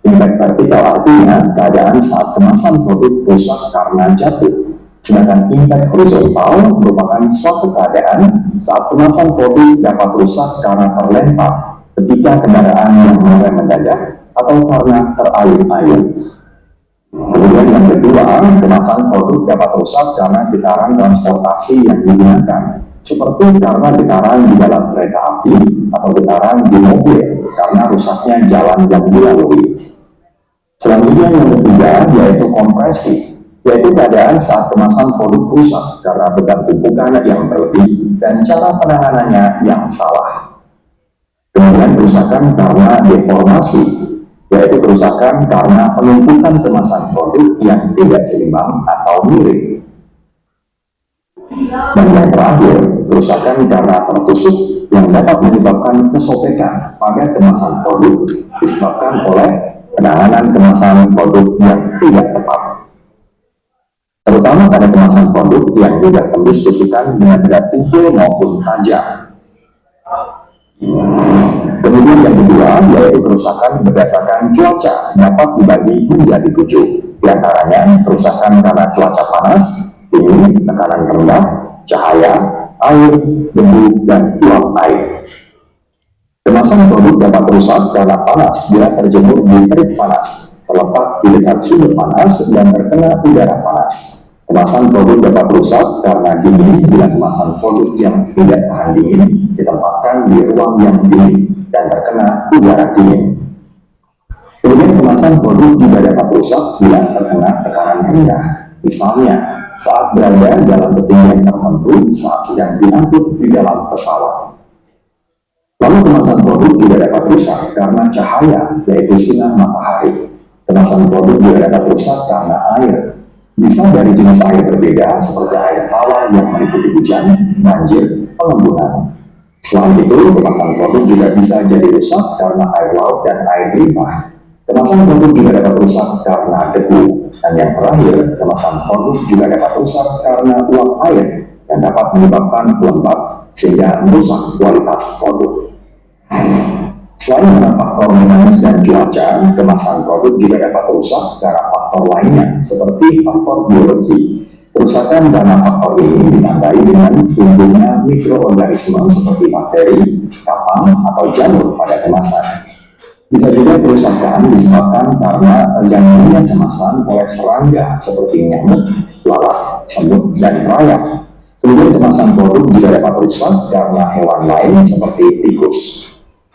Impact vertikal artinya keadaan saat kemasan produk rusak karena jatuh. Sedangkan impact horizontal merupakan suatu keadaan saat kemasan produk dapat rusak karena terlempar ketika kendaraan yang mengerem mendadak atau karena terayun-ayun. Kemudian yang kedua, kemasan produk dapat rusak karena getaran transportasi yang digunakan, seperti karena getaran di dalam kereta api atau getaran di mobil karena rusaknya jalan yang dilalui. Selanjutnya yang ketiga yaitu kompresi, yaitu keadaan saat kemasan produk rusak karena beban tumpukan yang berlebih dan cara penanganannya yang salah. Kemudian kerusakan karena deformasi, yaitu kerusakan karena penumpukan kemasan produk yang tidak seimbang atau miring. Dan yang terakhir, kerusakan karena tertusuk yang dapat menyebabkan kesobekan pada kemasan produk disebabkan oleh penanganan kemasan produk yang tidak tepat, terutama pada kemasan produk yang mudah tembus tusukan dengan benda tumpul maupun tajam. Kemudian yang kedua yaitu kerusakan berdasarkan cuaca dapat dibagi menjadi 7, diantaranya kerusakan karena cuaca panas, dingin, tekanan rendah, cahaya, air, debu, dan uap air. Kemasan produk dapat rusak karena panas bila terjemur di terik panas, terletak di dekat sumber panas, dan terkena udara panas. Kemasan produk dapat rusak karena dingin bila kemasan produk yang tidak tahan dingin ditempatkan di ruang yang dingin dan terkena udara dingin. Kemudian kemasan produk juga dapat rusak bila terkena tekanan rendah, misalnya saat berada dalam ketinggian tertentu saat sedang diangkut di dalam pesawat. Lalu kemasan produk juga dapat rusak karena cahaya, yaitu sinar matahari. Kemasan produk juga dapat rusak karena air. Bisa dari jenis air berbeda seperti air tawa yang meliputi hujan, banjir, pengembunan. Selain itu, kemasan produk juga bisa jadi rusak karena air laut dan air limbah. Kemasan produk juga dapat rusak karena debu. Dan yang terakhir, kemasan produk juga dapat rusak karena uap air yang dapat menyebabkan lembab sehingga merusak kualitas produk. Selain karena faktor mekanis dan cuaca, kemasan produk juga dapat rusak karena faktor lainnya seperti faktor biologi. Kerusakan karena faktor ini ditandai dengan tumbuhnya mikroorganisme seperti bakteri, kapang, atau jamur pada kemasan. Bisa juga kerusakan disebabkan karena terganggunya kemasan oleh serangga seperti nyamuk, lalat, semut, dan rayap. Kemudian kemasan produk juga dapat rusak karena hewan lain seperti tikus.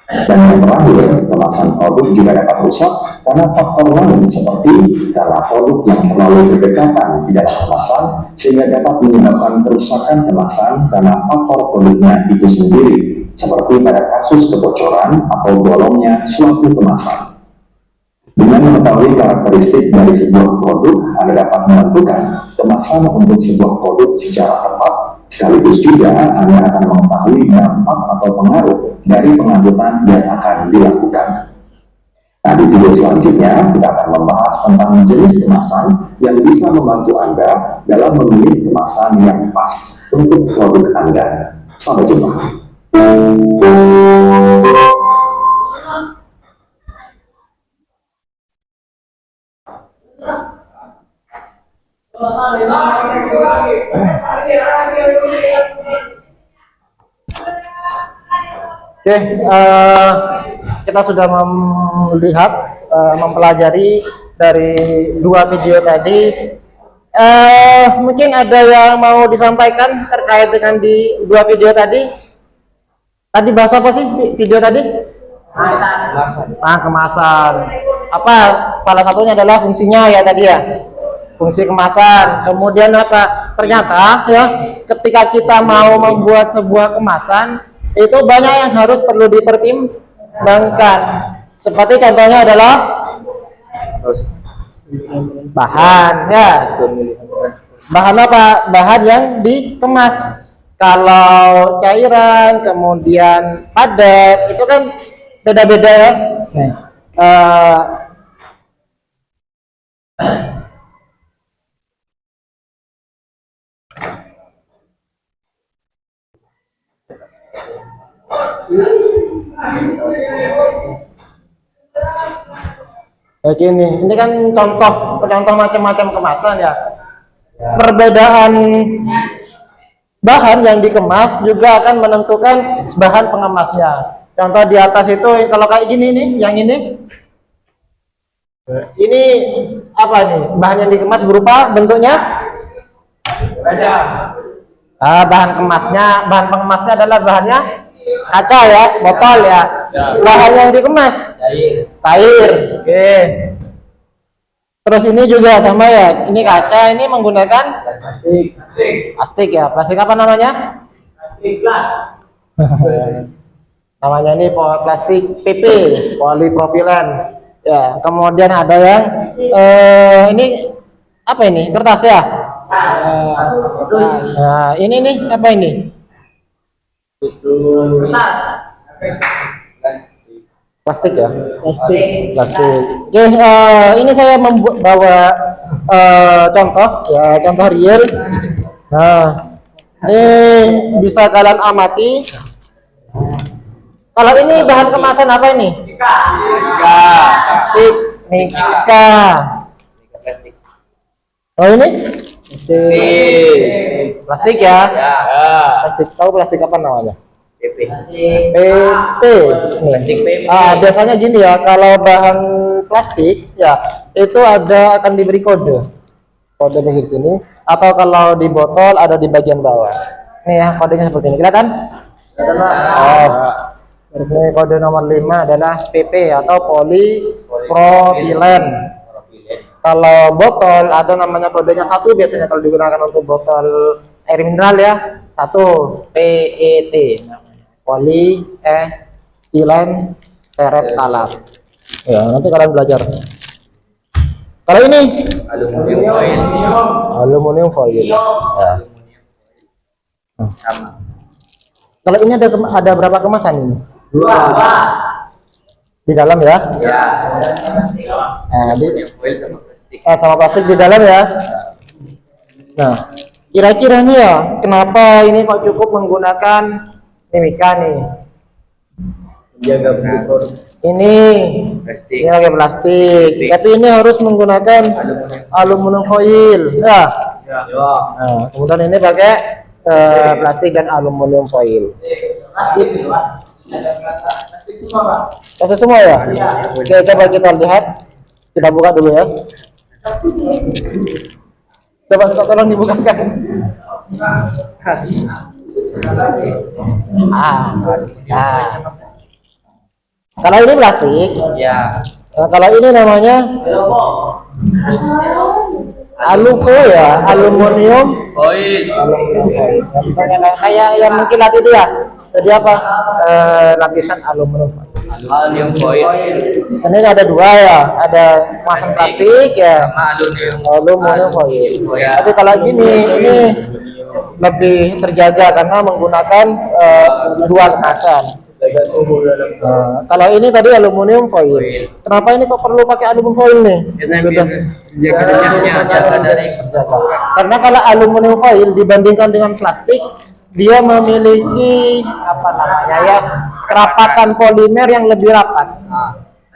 Dan yang terakhir, kemasan produk juga dapat rusak karena faktor lain seperti karena produk yang terlalu berdekatan di dalam kemasan sehingga dapat menyebabkan kerusakan kemasan karena faktor produknya itu sendiri, seperti pada kasus kebocoran atau bolongnya suatu kemasan. Dengan mengetahui karakteristik dari sebuah produk, Anda dapat menentukan kemasan untuk sebuah produk secara tepat. Sekaligus juga Anda akan mengetahui dampak atau pengaruh dari pengangkutan yang akan dilakukan. Nah, di video selanjutnya kita akan membahas tentang jenis kemasan yang bisa membantu Anda dalam memilih kemasan yang pas untuk produk Anda. Sampai jumpa. Oke, kita sudah melihat, mempelajari dari dua video tadi. Mungkin ada yang mau disampaikan terkait dengan di dua video tadi. Tadi bahas apa sih video tadi? Kemasan. Apa? Salah satunya adalah fungsinya ya tadi ya. Fungsi kemasan. Kemudian apa? Ternyata ya, ketika kita mau membuat sebuah kemasan, itu banyak yang harus perlu dipertimbangkan. Seperti contohnya adalah bahan ya. Bahan apa? Bahan yang dikemas. Kalau cairan, kemudian padat, itu kan beda-beda ya. Oke ini kan contoh macam-macam kemasan ya. Perbedaan bahan yang dikemas juga akan menentukan bahan pengemasnya. Contoh di atas itu kalau kayak gini nih, yang ini apa nih? Bahan yang dikemas berupa bentuknya? Beda. Bahan pengemasnya adalah bahannya kaca ya, botol ya. Bahan yang dikemas cair. Oke. Terus ini juga sama ya. Ini kaca, ini menggunakan plastik ya. Plastik apa namanya? Plastik glass. Namanya ini plastik PP, polipropilen. Ya, kemudian ada yang ini apa ini? Kertas ya? Nah, ini nih apa ini? Kertas. Plastik ya? Plastik. Oke, ini saya membawa contoh real. Nah, ini bisa kalian amati. Kalau ini bahan kemasan apa ini? Plastik. Mika. Oh ini? Plastik ya? Plastik. Tahu plastik apa namanya? PP. Biasanya gini ya, kalau bahan plastik ya itu akan diberi kode di sini, atau kalau di botol ada di bagian bawah. Nih ya, kodenya seperti ini, kelihatan? Ini kode nomor 5 adalah PP atau polipropilen. Kalau botol ada namanya kodenya 1, biasanya kalau digunakan untuk botol air mineral ya, 1 PET, polietilen tereptalat. Ya, nanti kalian belajar. Kalau ini aluminium foil. Ya. Kalau ini ada berapa kemasan ini? 2. Di dalam ya? Ya. Sama plastik di dalam ya. Nah, kira-kira nih ya, kenapa ini kok cukup menggunakan Mika nih? Jaga bentuk. Ini pakai plastik, tapi ini harus menggunakan aluminium foil. Ya. Nah, kemudian ini pakai plastik dan aluminium foil. Plastik semua ya? Oke, coba kita lihat. Kita buka dulu ya. Coba tolong dibukakan. Kalau ini plastik. Ya. Kalau ini namanya aluvo ya, aluminium Foil. kayak yang mengkilat itu ya. Jadi apa? Lapisan aluminium. Aluminium foil. Ini ada 2 ya, ada kemasan plastik ya, Sama aluminium foil. Tapi kalau gini, ini lebih terjaga karena menggunakan 2 kemasan. Kalau ini tadi aluminium foil. Kenapa ini kok perlu pakai aluminium foil nih? Karena kalau aluminium foil dibandingkan dengan plastik, dia memiliki apa namanya ya, kerapatan polimer yang lebih rapat.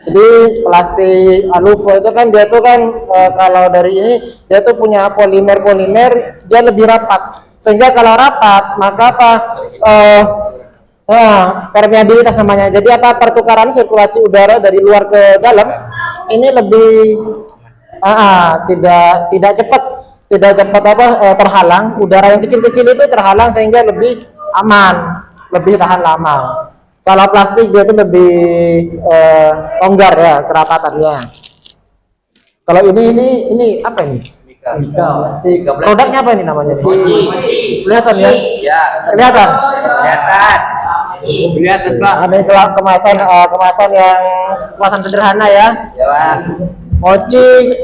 Jadi plastik aluvo itu kan dia tuh kan kalau dari ini dia tuh punya polimer dia lebih rapat, sehingga kalau rapat maka apa permeabilitas namanya. Jadi apa, pertukaran sirkulasi udara dari luar ke dalam ini lebih tidak cepat terhalang. Udara yang kecil-kecil itu terhalang sehingga lebih aman, lebih tahan lama. Kalau plastik dia itu lebih longgar ya kerapatannya. Kalau ini apa ini? Plastik. Produknya apa ini namanya? Kelihatan ya? Ya. Kelihatan. Kelihatan Pak. Ada kemasan yang sederhana ya. Ya. Mochi.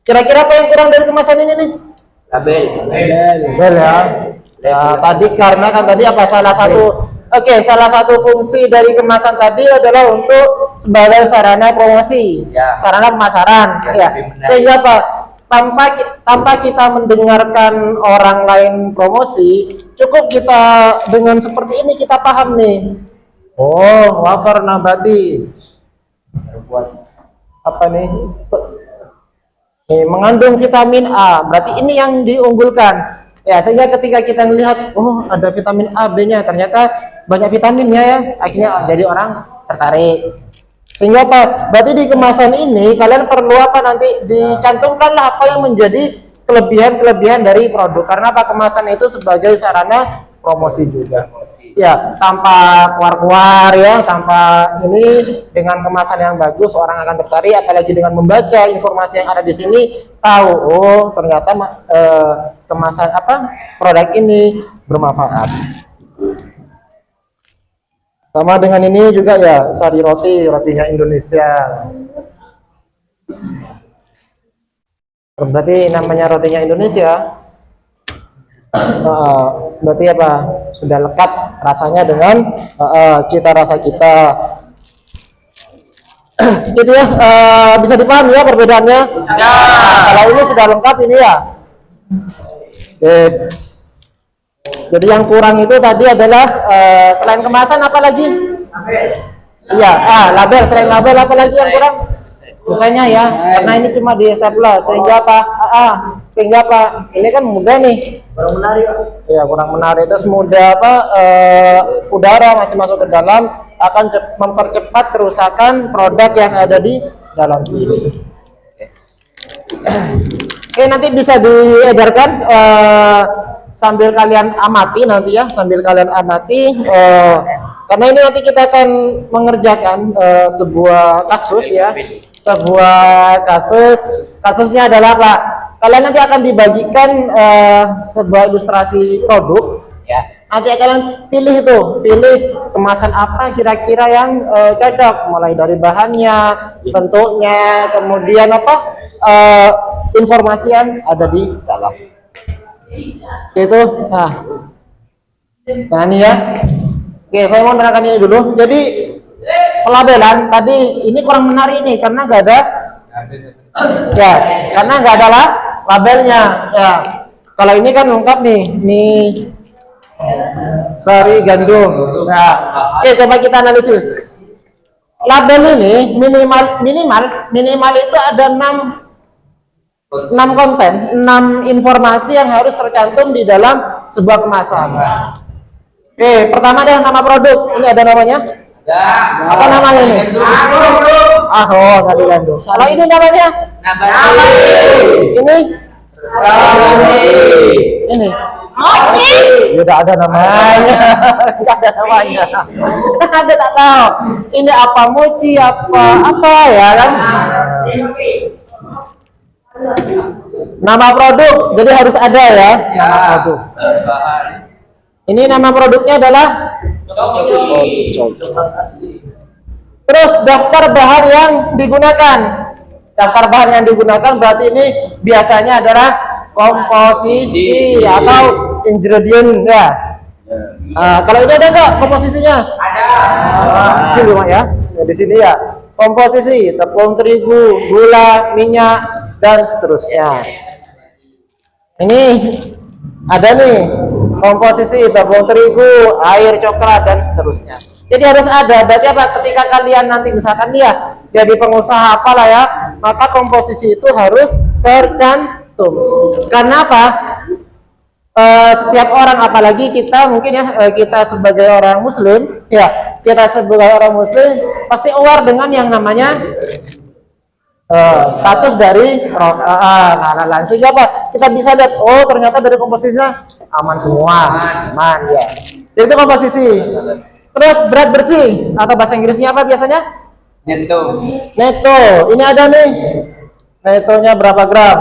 Kira-kira apa yang kurang dari kemasan ini nih? Label. Label ya. Ya tadi karena kan tadi apa salah satu fungsi dari kemasan tadi adalah untuk sebagai sarana promosi, Ya. sarana pemasaran, Ya, ya. Sehingga apa? tanpa kita mendengarkan orang lain promosi, cukup kita dengan seperti ini kita paham nih. Oh, wafer nabati. Buat apa nih? Nih, mengandung vitamin A, berarti ini yang diunggulkan. Ya, sehingga ketika kita melihat, oh ada vitamin A, B-nya, ternyata banyak vitaminnya ya, akhirnya jadi orang tertarik. Sehingga apa? Berarti di kemasan ini kalian perlu apa nanti dicantumkanlah apa yang menjadi kelebihan-kelebihan dari produk. Karena apa? Kemasan itu sebagai sarana promosi juga. Ya, tanpa keluar-keluar ya, tanpa ini, dengan kemasan yang bagus orang akan tertarik, apalagi dengan membaca informasi yang ada di sini tahu, oh ternyata kemasan produk ini bermanfaat. Sama dengan ini juga ya, sari rotinya Indonesia. Berarti namanya rotinya Indonesia. Berarti apa? Sudah lekat rasanya dengan cita rasa kita. Gitu ya, bisa dipahami ya perbedaannya. Ya. Kalau ini sudah lengkap ini ya. Oke. Jadi yang kurang itu tadi adalah selain kemasan apa lagi? Label. Iya, label. Selain label apa lagi yang kurang? Desainnya ya, karena ini cuma di stapler, sehingga apa? Sehingga apa? Ini kan mudah nih. Kurang menarik. Ya, kurang menarik. Terus mudah udara masih masuk ke dalam, akan mempercepat kerusakan produk yang ada di dalam sini. Oke, nanti bisa diedarkan sambil kalian amati nanti ya, karena ini nanti kita akan mengerjakan sebuah kasus ya. Kasusnya adalah apa? Kalian nanti akan dibagikan sebuah ilustrasi produk ya. Nanti kalian pilih kemasan apa kira-kira yang cocok, mulai dari bahannya, bentuknya, kemudian informasi yang ada di dalam. Itu. Nah ini ya. Oke, saya mau menerangkan ini dulu. Jadi pelabelan tadi ini kurang menarik nih karena nggak ada labelnya ya. Kalau ini kan lengkap nih sari gandum. Nah, oke, coba kita analisis. Label ini minimal itu ada 6 konten, 6 informasi yang harus tercantum di dalam sebuah kemasan. Oke, pertama adalah nama produk. Ini ada namanya? Apa namanya ini? Sari gandum. Kalau ini namanya? Ini? Ini? Tidak ada namanya. Ada tak tahu. Ini apa mochi apa ya kan? Nama produk, jadi harus ada ya. Nama produk. Ini nama produknya adalah terus daftar bahan yang digunakan. Daftar bahan yang digunakan berarti ini biasanya adalah komposisi atau ingredient ya. Kalau ini ada nggak komposisinya? Ada. Cuma ya. Di sini ya. Komposisi tepung terigu, gula, minyak dan seterusnya. Ini ada nih komposisi tepung terigu, air, coklat dan seterusnya. Jadi harus ada. Berarti apa? Ketika kalian nanti misalkan dia jadi pengusaha apalah ya, maka komposisi itu harus tercantum. Karena apa? Setiap orang, apalagi kita mungkin ya, kita sebagai orang muslim ya, pasti aware dengan yang namanya status dari lain. Sehingga apa? Kita bisa lihat, oh ternyata dari komposisinya aman semua, aman ya. Itu komposisi. Terus berat bersih atau bahasa Inggrisnya apa biasanya? Netto. Ini ada nih. Nettonya berapa gram?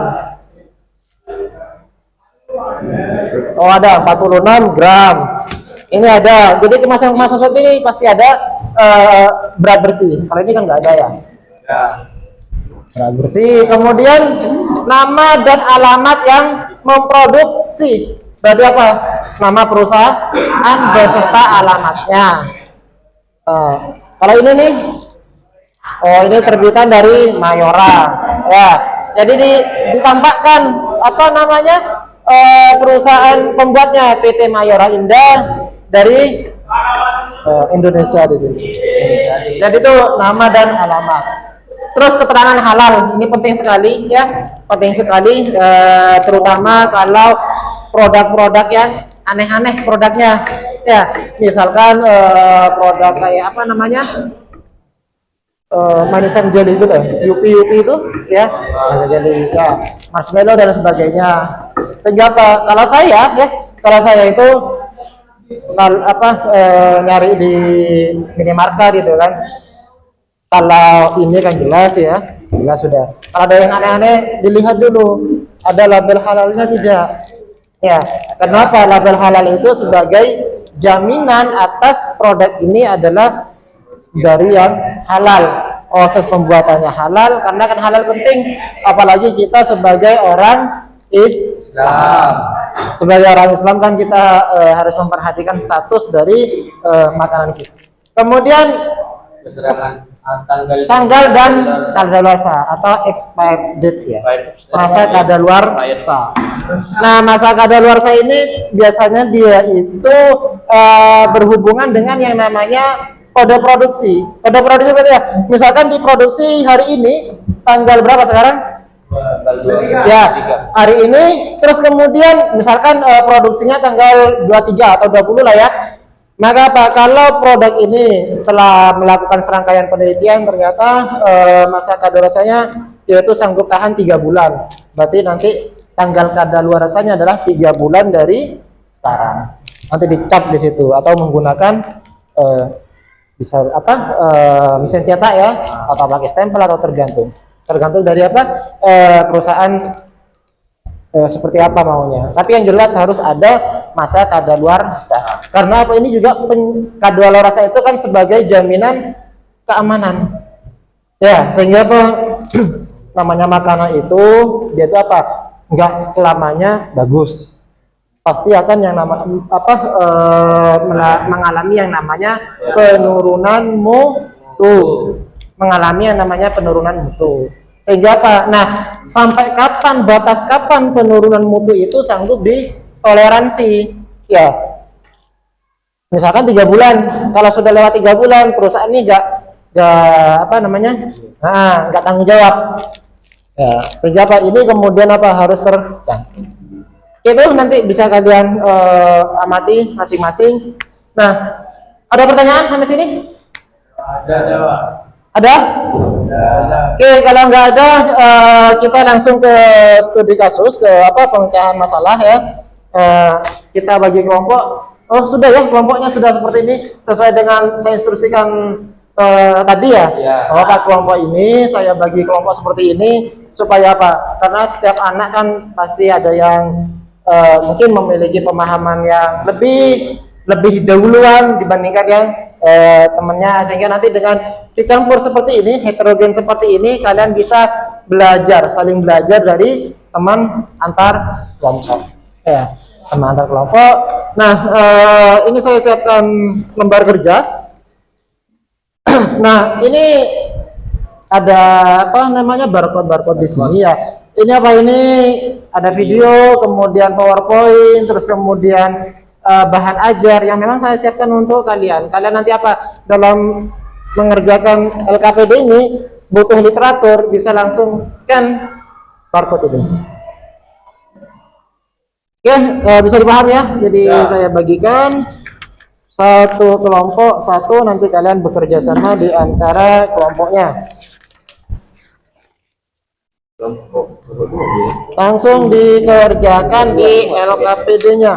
Oh ada 46 gram. Ini ada. Jadi kemasan seperti ini pasti ada berat bersih. Kalau ini kan nggak ada ya. Berat bersih. Kemudian nama dan alamat yang memproduksi. Berarti apa? Nama perusahaan beserta alamatnya. Kalau ini nih, oh ini terbitan dari Mayora. Ya, Jadi ditampakkan apa namanya perusahaan pembuatnya PT Mayora Indah dari Indonesia di sini. Jadi itu nama dan alamat. Terus keterangan halal ini penting sekali ya, penting sekali terutama kalau produk-produk yang aneh-aneh produknya ya, misalkan produk kayak apa namanya manisan jelly itu loh, yupi itu ya, manisan jelly ya, marshmallow dan sebagainya. Sehingga kalau saya itu nyari di minimarket gitu kan, kalau ini kan jelas ya, jelas sudah. Kalau ada yang aneh-aneh dilihat dulu ada label halalnya tidak ya. Kenapa? Label halal itu sebagai jaminan atas produk ini adalah dari yang halal, proses pembuatannya halal, karena kan halal penting, apalagi kita sebagai orang Islam. Sebagai orang Islam kan kita harus memperhatikan status dari makanan kita. Kemudian tanggal dan kadaluarsa atau expired date ya, masa kadaluarsa. Nah, masa kadaluarsa ini biasanya dia itu berhubungan dengan yang namanya kode produksi. Kode produksi berarti ya, misalkan diproduksi hari ini tanggal berapa sekarang? Ya, hari ini, terus kemudian misalkan produksinya tanggal 23 atau 20 lah ya. Maka apa? Kalau produk ini setelah melakukan serangkaian penelitian ternyata masa kadaluarsanya yaitu sanggup tahan 3 bulan. Berarti nanti tanggal kadaluarsanya adalah 3 bulan dari sekarang. Nanti dicap di situ atau menggunakan bisa apa mesin cetak ya, atau pakai stempel atau tergantung dari apa perusahaan seperti apa maunya. Tapi yang jelas harus ada masa kadaluarsa. Karena apa, ini juga kadaluarsa itu kan sebagai jaminan keamanan. Ya, sehingga apa namanya makanan itu dia itu apa? Enggak selamanya bagus. Pasti akan yang mengalami yang namanya penurunan mutu. Mengalami yang namanya penurunan mutu. Sehingga apa? Nah, sampai kapan, batas kapan penurunan mutu itu sanggup ditoleransi? Ya, misalkan 3 bulan. Kalau sudah lewat 3 bulan, perusahaan ini nggak tanggung jawab. Ya, sehingga apa? Ini kemudian apa harus tercantum. Itu nanti bisa kalian amati masing-masing. Nah, ada pertanyaan sampai sini? Ada? Oke, kalau nggak ada, kita langsung ke studi kasus, ke pemecahan masalah ya. Kita bagi kelompok. Oh sudah ya, kelompoknya sudah seperti ini, sesuai dengan saya instruksikan tadi ya. Bahwa Pak kelompok ini saya bagi kelompok seperti ini supaya apa? Karena setiap anak kan pasti ada yang mungkin memiliki pemahaman yang lebih dahuluan dibandingkan yang temannya, sehingga nanti dengan dicampur seperti ini, heterogen seperti ini, kalian bisa saling belajar dari teman antar kelompok ya, teman antar kelompok. Nah, ini saya siapkan lembar kerja. Nah, ini ada barcode di sini ya. Ini apa ini? Ada video, kemudian PowerPoint, terus kemudian bahan ajar yang memang saya siapkan untuk kalian. Kalian nanti apa dalam mengerjakan LKPD ini butuh literatur, bisa langsung scan barcode ini. Oke, bisa dipahami ya. Jadi saya bagikan satu kelompok satu, nanti kalian bekerja sama di antara kelompoknya. Langsung dikerjakan di LKPD-nya.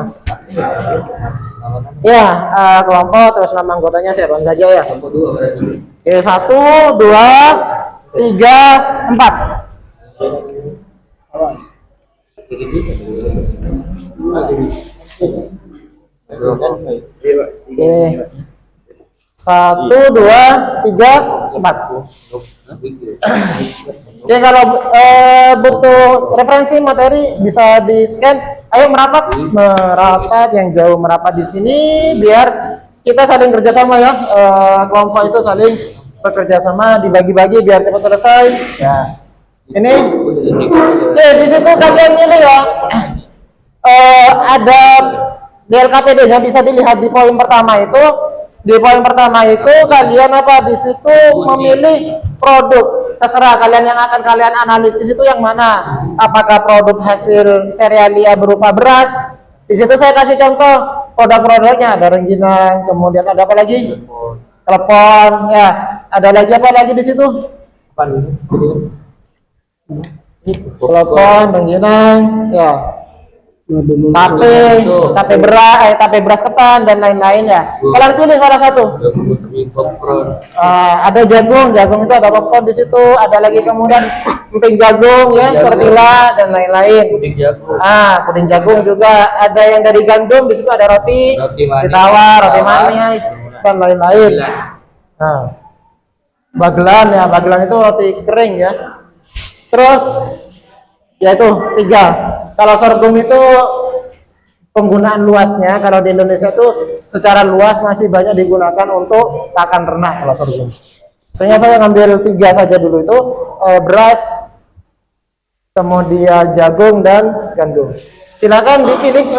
Ya, kelompok terus nama anggotanya siapa saja ya. Oke, 1, 2, 3, 4. Oke. 1, 2, 3, 4. Oke, kalau butuh referensi materi bisa di scan. Ayo merapat yang jauh merapat di sini biar kita saling kerjasama ya. Kelompok itu saling bekerja sama, dibagi-bagi biar cepat selesai. Ya. Ini. Oke, di situ kalian milih ya. Ada di LKPD-nya bisa dilihat di poin pertama itu. Di poin pertama itu kalian apa di situ memilih produk. Terserah kalian yang akan kalian analisis itu yang mana. Apakah produk hasil serealia berupa beras? Di situ saya kasih contoh produk-produknya, ada rengginang, kemudian ada apa lagi? Telepon, ya. Ada lagi apa lagi di situ? Telepon, rengginang, ya. Tape beras ketan dan lain-lain ya. Kalian pilih salah satu. Ada jagung itu ada popcorn di situ. Ada lagi kemudian emping jagung ya, tortilla dan lain-lain. Puding jagung juga. Ada yang dari gandum, di situ ada roti tawar, roti manis dan lain-lain. Bagelan itu roti kering ya. Terus ya itu 3. Kalau sorghum itu penggunaan luasnya, kalau di Indonesia itu secara luas masih banyak digunakan untuk pakan ternak kalau sorghum. Sehingga saya ngambil 3 saja dulu itu, beras, kemudian jagung dan gandum. Silakan dipilih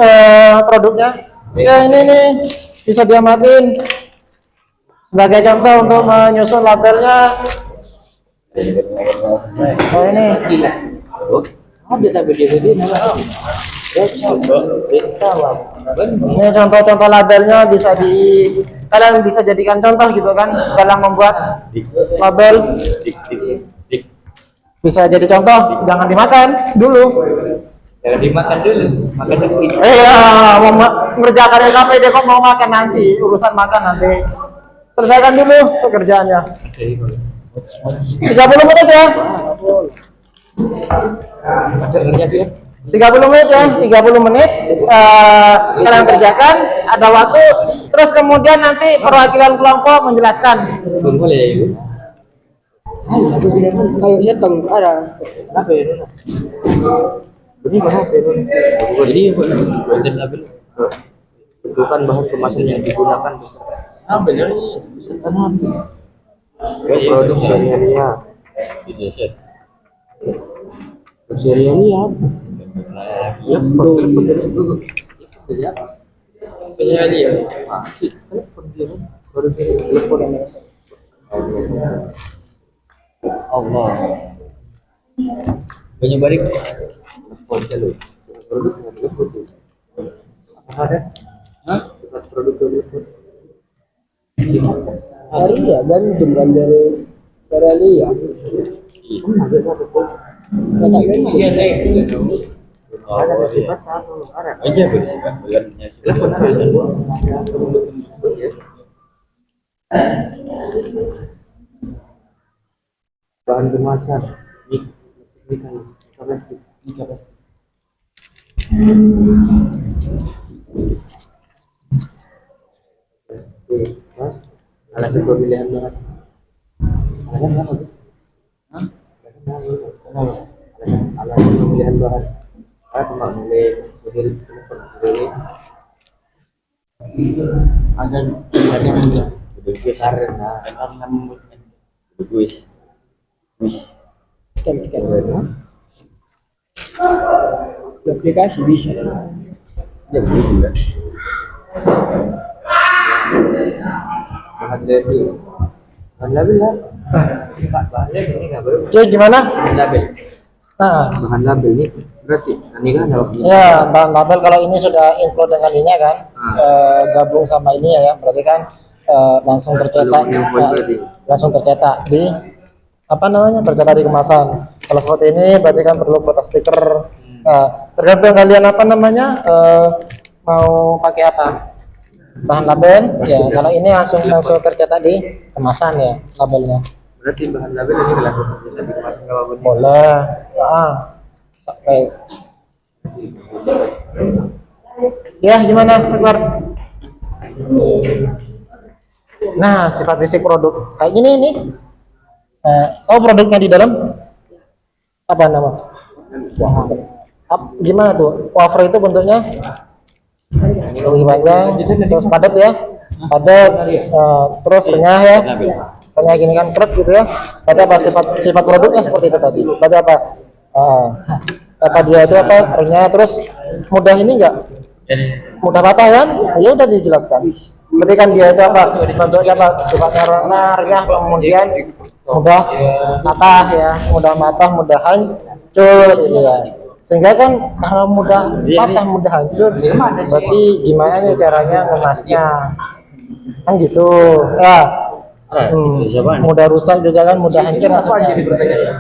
produknya. Ya ini nih bisa diamatin sebagai contoh untuk menyusun labelnya. Oh ini. Ini contoh-contoh labelnya kalian bisa jadikan contoh gitu kan dalam membuat label. Bisa jadi contoh, jangan dimakan dulu. Makan dulu. Iya, mengerjakan LKPD kok mau makan nanti, urusan makan nanti. Selesaikan dulu pekerjaannya. 30 menit ya. 30 menit ya, 30 menit kalian kerjakan, ada waktu, terus kemudian nanti perwakilan kelompok menjelaskan. Kayaknya teng ada apa ya? Ini mana apa? Jadi konten label bukan bahan kemasan yang digunakan. Benar ini beserta nabi. Produk sehari-harinya. Sehari-harinya apa? Ya, telepon dari dulu. Jadi apa? Sehari-harinya. Telepon dia. Baru telepon yang Allah. Banyak balik. Telepon dulu. Produk telepon. Apa ada? Hah? Produk telepon. Hari ya dan jumlah dari Australia. Ada telepon. Iya saya. Ada bersifat satu orang. Aja bersifat bulannya. Telepon ada. Bahan kemasan ini kan plastik. Mas, alasan pemilihan bahan. Alasan apa tuh? Alasan pemilihan bahan. Cuma milih pilih agar banyak besar karena wis scan aplikasi bisa ya juga bahan label lah bahan label ini nggak baru gimana label bahan label ini berarti ini kan ya bahan label kalau ini sudah include dengan ininya kan gabung sama ini ya berarti kan langsung tercetak di apa namanya tercetak di kemasan. Kalau seperti ini berarti kan perlu kotak stiker. Tergantung kalian apa namanya mau pakai apa bahan label ya. Kalau ini langsung tercetak di kemasan ya labelnya. Berarti bahan label ini langsung tercetak di kemasan nggak apa-apa. Boleh. Ya gimana Akbar? Nah sifat fisik produk kayak gini nih. Produknya di dalam apa nama? Gimana tuh? Wafer itu bentuknya persegi panjang, terus padat ya, terus renyah ya. kayak gini kan krek gitu ya. Berarti apa sifat produknya seperti itu tadi. Berarti apa? Apa dia itu apa renyah terus mudah ini enggak? Mudah patah kan? Ya udah dijelaskan. Berarti kan dia itu apa? Bentuknya apa? Sifatnya renyah, kemudian mudah patah ya, mudah patah, mudah hancur gitu ya. Sehingga kan kalau mudah patah, mudah hancur, berarti gimana nih caranya ngemasnya? Kan gitu. Ya. Mudah rusak juga kan, mudah hancur maksudnya.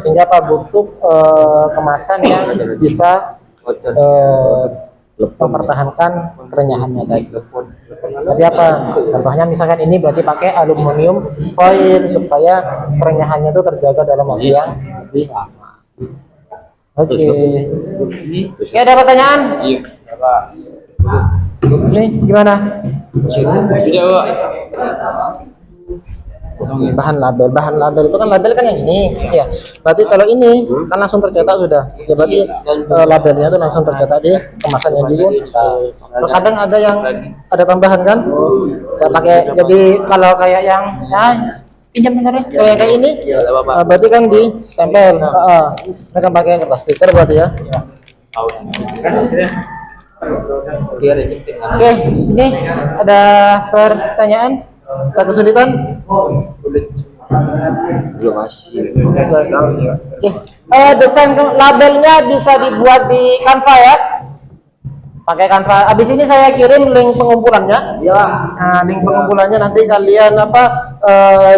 Sehingga apa butuh kemasan yang bisa mempertahankan kerenyahannya tadi. Berarti apa? Contohnya misalkan ini berarti pakai aluminium foil supaya kerenyahannya itu terjaga dalam waktu yang lebih lama. Oke. Oke, ada pertanyaan? Iya. Nih gimana? Sudah, Bahan label itu kan label kan yang ini ya. Berarti kalau ini kan langsung tercetak sudah ya, berarti labelnya itu langsung tercetak di kemasan yang digunakan. Terkadang ada yang ada tambahan kan ya, pakai jadi kalau kayak yang ya pinjam bentar ya, kalau yang kayak ini berarti kan ditempel mereka pakai kertas stiker berarti ya. Oke, ini ada pertanyaan? Tak kesulitan? belum masih. Oke. Desain labelnya bisa dibuat di Canva ya. Pakai Canva. Abis ini saya kirim link pengumpulannya. Ya. Nah, link pengumpulannya nanti kalian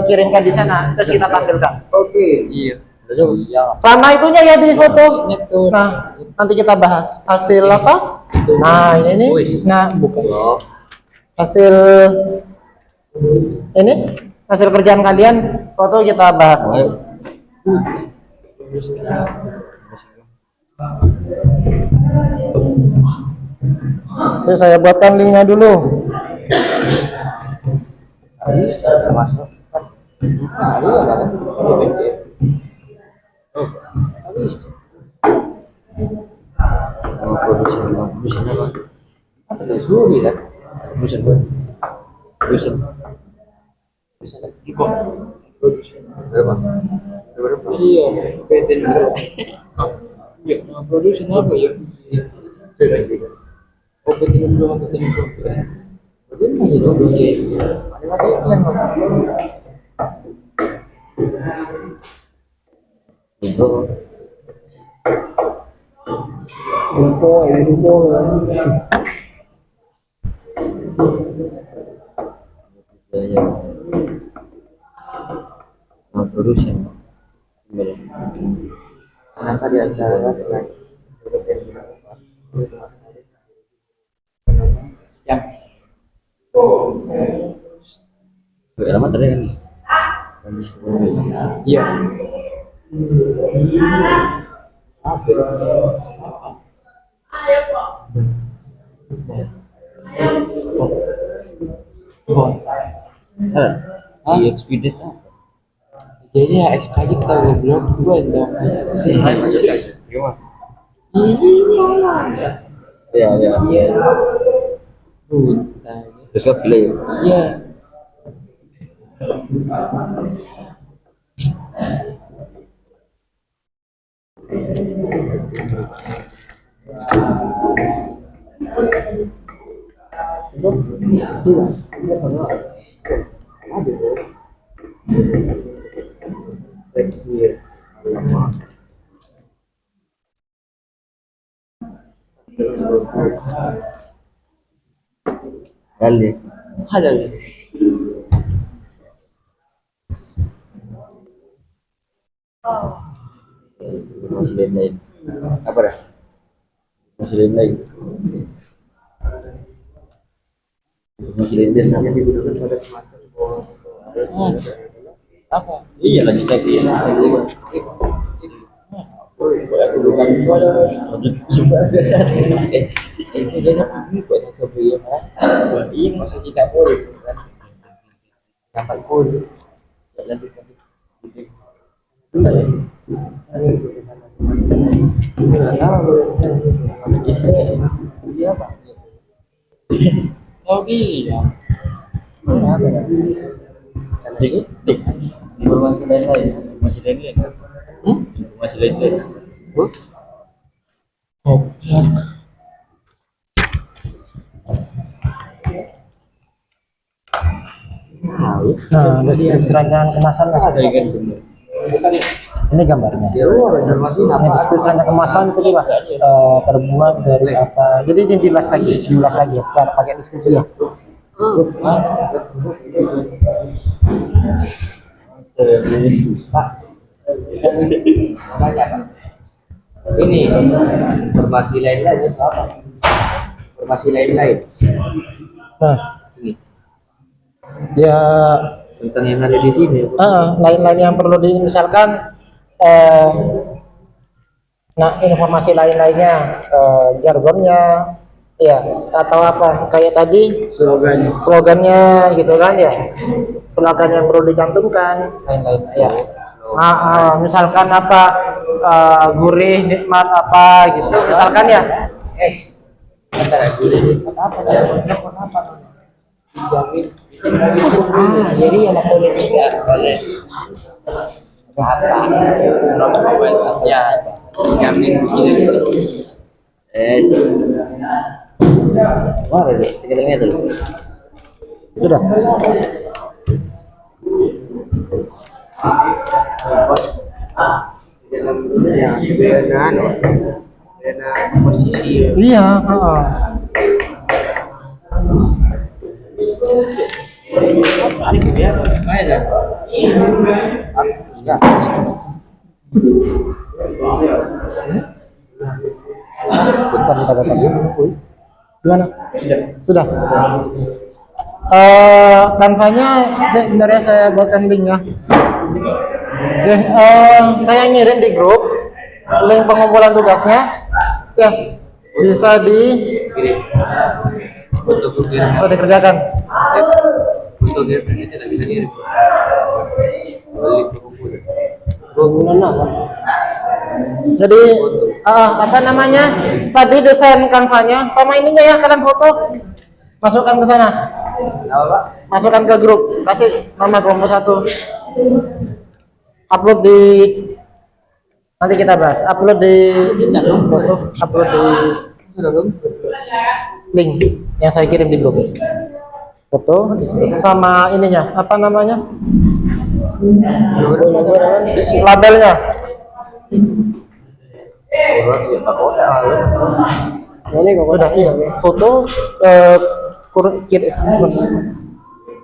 kirimkan di sana terus kita tampilkan. Oke. Iya. Sama itunya ya di foto. Nah, nanti kita bahas hasil apa? Nah, ini nih. Nah, bukan. Hasil ini hasil kerjaan kalian foto kita bahas. Oke, saya buatkan linknya dulu. Bisa masuk. Produksi apa? Ada suri kan? Produksi. Ikut. Berapa? Iya, PT berapa? Ya, produksi apa ya? Oh, PT belum. Berarti masih dulu ya. Ada iklan Bang. Info. Ya. Produksi. Kenapa di antara yang lama tadi kan? Iya. Apa? Di expedite apa? Jadi ya expedite kita goblok gue dong. Iya. Terus kau pilih? Iya. Halal. Masih lain. Apa dah? Masih lain. Yang digunakan pada kemasan. Apa? Iya lanjut lagi. Aku bukan suara. Itu dia nak buat sebelum ini masa tidak boleh kan. Dapat pun. Lanjut. Iya Pak. Oh iya. Dik. Informasi lain-lain. Informasi lain-lain. Informasi lain-lain. Nah, deskripsi rancangan kemasan Mas. Saya kan benar. Ini gambarnya. Ini deskripsi rancangan kemasan itu coba terbuat dari apa? Jadi ini diulas lagi ya, secara pakai deskripsi ya. Ini informasi lain-lain itu apa? Informasi lain-lain Nah, ini ya tentang yang ada di sini. lain-lain yang perlu misalkan nah informasi lain-lainnya jargonnya ya atau apa kayak tadi slogannya gitu kan ya, slogan yang perlu dicantumkan lain-lain ya. Misalkan apa gurih nikmat apa gitu misalkan ya jadi anak politik ya boleh Ya, jamin terus. Mana deh? Kita dulu. sudah Beda posisi. iya bentar. Gimana? Sudah. Kanvanya bentar ya saya buatkan link ya. Oke, saya ngirim di grup link pengumpulan tugasnya. Ya, bisa bisa dikerjakan. Untuk kirim tidak bisa kirim. Jadi apa namanya? Tadi desain kanvanya sama ininya ya, kalian foto. Masukkan ke sana. Masukkan ke grup, kasih nama kelompok 1. Upload di nanti kita bahas. Upload di foto, upload di link yang saya kirim di grup. Foto sama ininya, apa namanya? Labelnya. Ini kok udah iya. Foto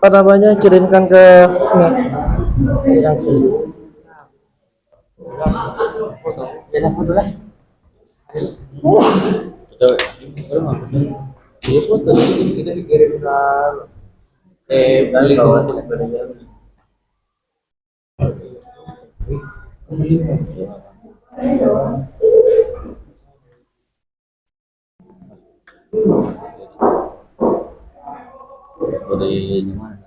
apa namanya kirimkan ke ini yang sini. Foto lah. Dia foto kita dikirim ke balik Dari mana?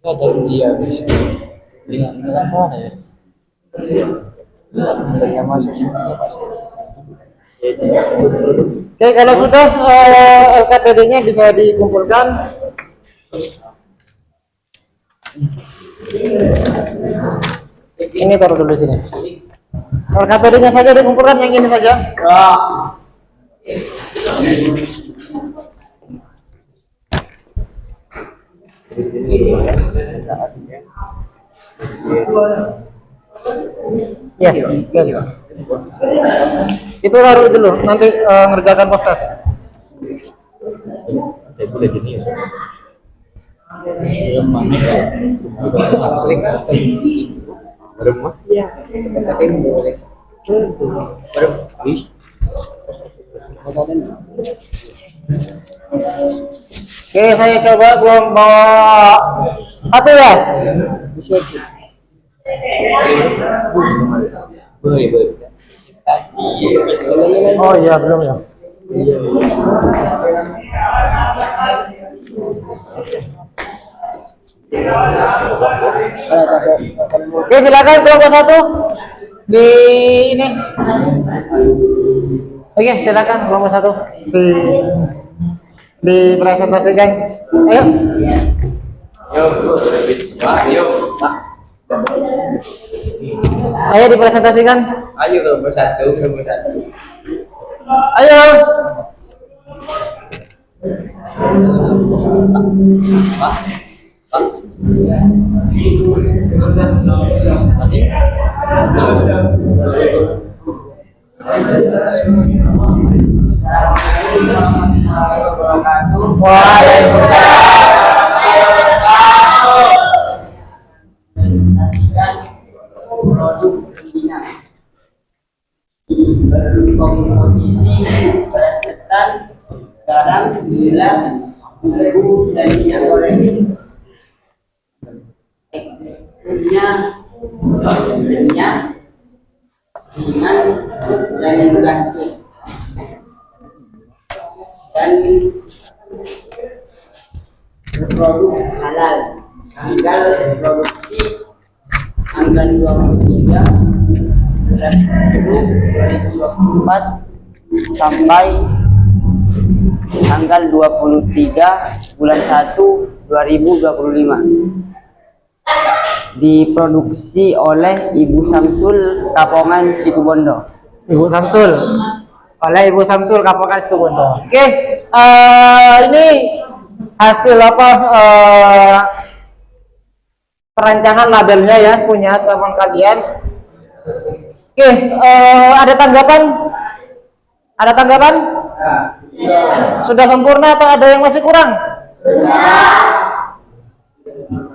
ada dia bisa Dengan mana ya? Tanya masuk susunya pasti. Oke, kalau sudah LKPD-nya bisa dikumpulkan. Ini taruh dulu di sini. LKPD-nya saja dikumpulkan, yang ini saja. Ya, ya. Itu taruh dulu, nanti ngerjakan postas. Oke, saya coba kelompok satu ya. Oh iya, belum ya. Oke, silakan kelompok satu di ini. Oke, silakan kelompok satu dipresentasikan. Ayo. Ayo dipresentasikan. Ayo kelompok satu. Ayo. Berkomposisi beras ketan, garam, gula, bumbu, dan minyak goreng. Teksturnya renyah, ringan, dan mudah dan berproduk halal. Tanggal produksi tanggal 23 bulan 10 2024 sampai tanggal 23 bulan 1 2025. Diproduksi oleh Ibu Samsul Kapongan Situbondo. Ibu Samsul. Oleh Ibu Samsul Kapongan Situbondo. Oke, ini hasil apa perancangan labelnya ya, punya teman kalian. Oke, ada tanggapan? Ada tanggapan? Sudah sempurna atau ada yang masih kurang?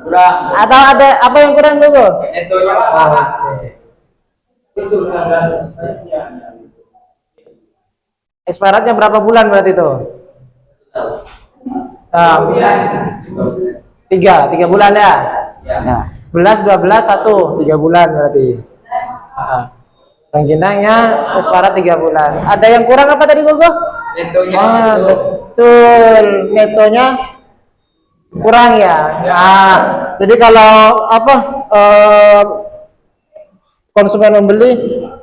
Kurang. Atau ada apa yang kurang juga? Netonya Expirednya berapa bulan berarti itu? Tiga bulan ya? Ya. 11, 12, 1, 3 bulan berarti. Rangginangnya expired 3 bulan. Ada yang kurang apa tadi Gogo? Netonya Betul, netonya kurang ya. Nah, jadi kalau apa konsumen membeli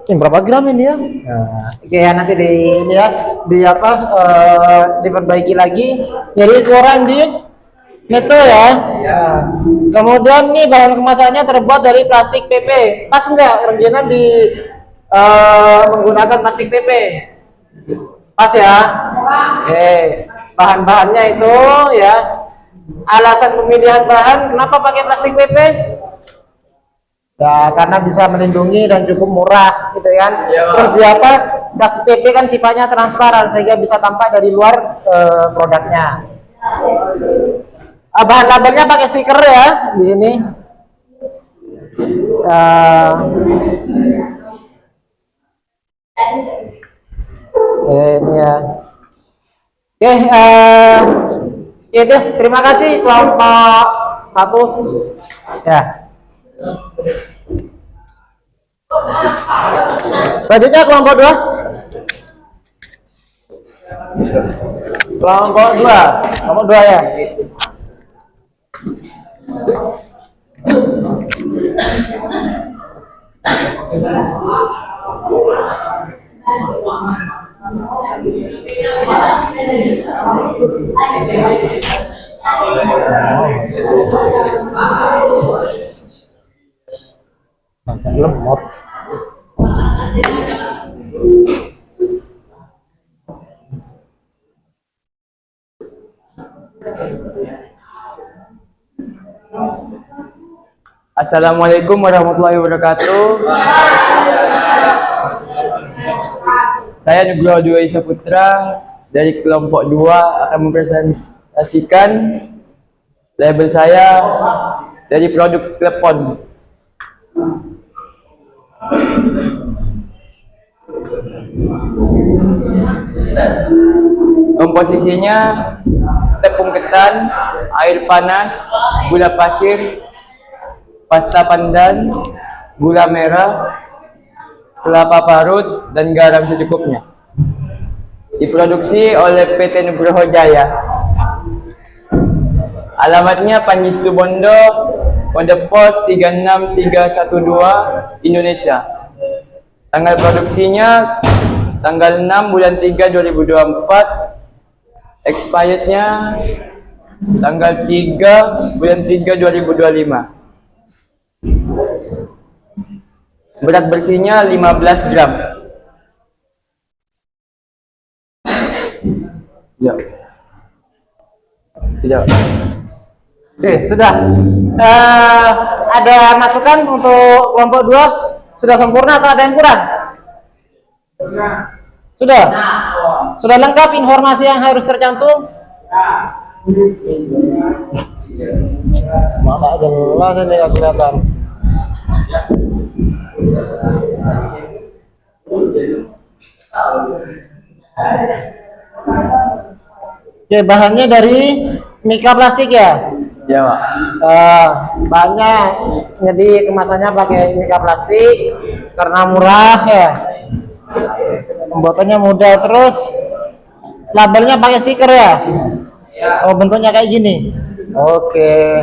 ini berapa gram ini ya? Nah, oke ya, nanti di ini ya di apa diperbaiki lagi. Jadi kurang di neto ya. Nah, kemudian nih bahan kemasannya terbuat dari plastik PP. Pas enggak rengginan di menggunakan plastik PP? Pas ya. Oke, bahan-bahannya itu ya. Alasan pemilihan bahan kenapa pakai plastik PP? Ya karena bisa melindungi dan cukup murah gitu kan. Terus dia apa? Plastik PP kan sifatnya transparan sehingga bisa tampak dari luar produknya. Bahan labelnya pakai stiker ya di sini. Ini ya. Oke, itu terima kasih kelompok 1 ya. Selanjutnya kelompok 2. Kelompok 2 ya. Lemot. Assalamualaikum warahmatullahi wabarakatuh. Saya Nugroho Dwi Saputra dari kelompok 2 akan mempresentasikan label saya dari produk telepon. Komposisinya tepung ketan, air panas, gula pasir, pasta pandan, gula merah, kelapa parut, dan garam secukupnya. Diproduksi oleh PT Nugroho Jaya. Alamatnya Panji Situbondo, kode pos 36312, Indonesia. Tanggal produksinya tanggal 6 bulan 3 2024. Expirednya tanggal 3 bulan 3 2025. Berat bersihnya 15 gram. Ya. Tidak. Oke, sudah. Ada masukan untuk kelompok 2? Sudah sempurna atau ada yang kurang? Sudah? Sudah lengkap informasi yang harus tercantum? Masa jelas ini nggak kelihatan. Oke, bahannya dari mika plastik ya? Ya, Pak. Banyak. Jadi kemasannya pakai mika plastik karena murah ya. Pembuatannya mudah, terus labelnya pakai stiker ya? Oh, bentuknya kayak gini. Oke.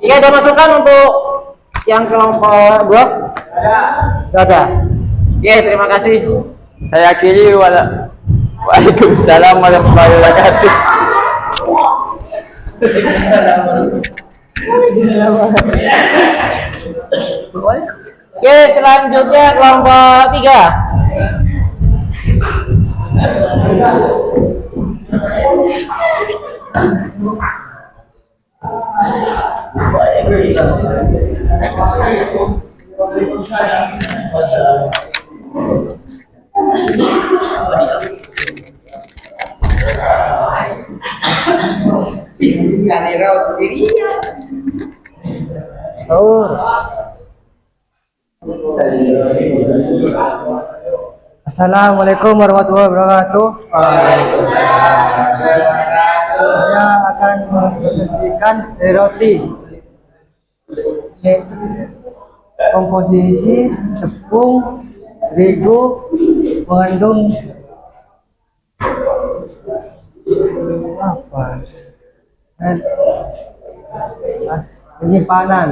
Iya, ada masukan untuk yang kelompok 2? Tidak ada. Oke, terima kasih. Saya akhiri. Waalaikumsalam warahmatullahi wabarakatuh. Oke, selanjutnya kelompok 3. Oh. Assalamualaikum warahmatullahi wabarakatuh. Saya akan mempresentasikan roti. Komposisi tepung terigu mengandung apa? Penyimpanan.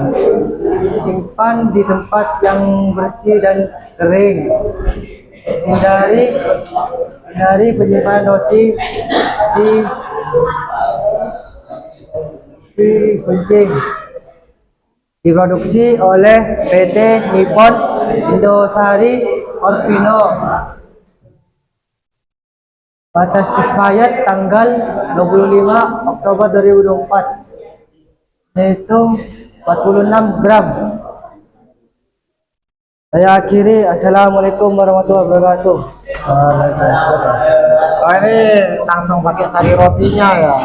Simpan di tempat yang bersih dan kering. Hindari penyimpanan roti di kencing. Diproduksi oleh PT Nippon Indosari Orvino. Batas expired tanggal 25 Oktober 2024. Yaitu 46 gram. Saya akhiri. Assalamualaikum warahmatullahi wabarakatuh. Oh, ini langsung pakai sari rotinya ya.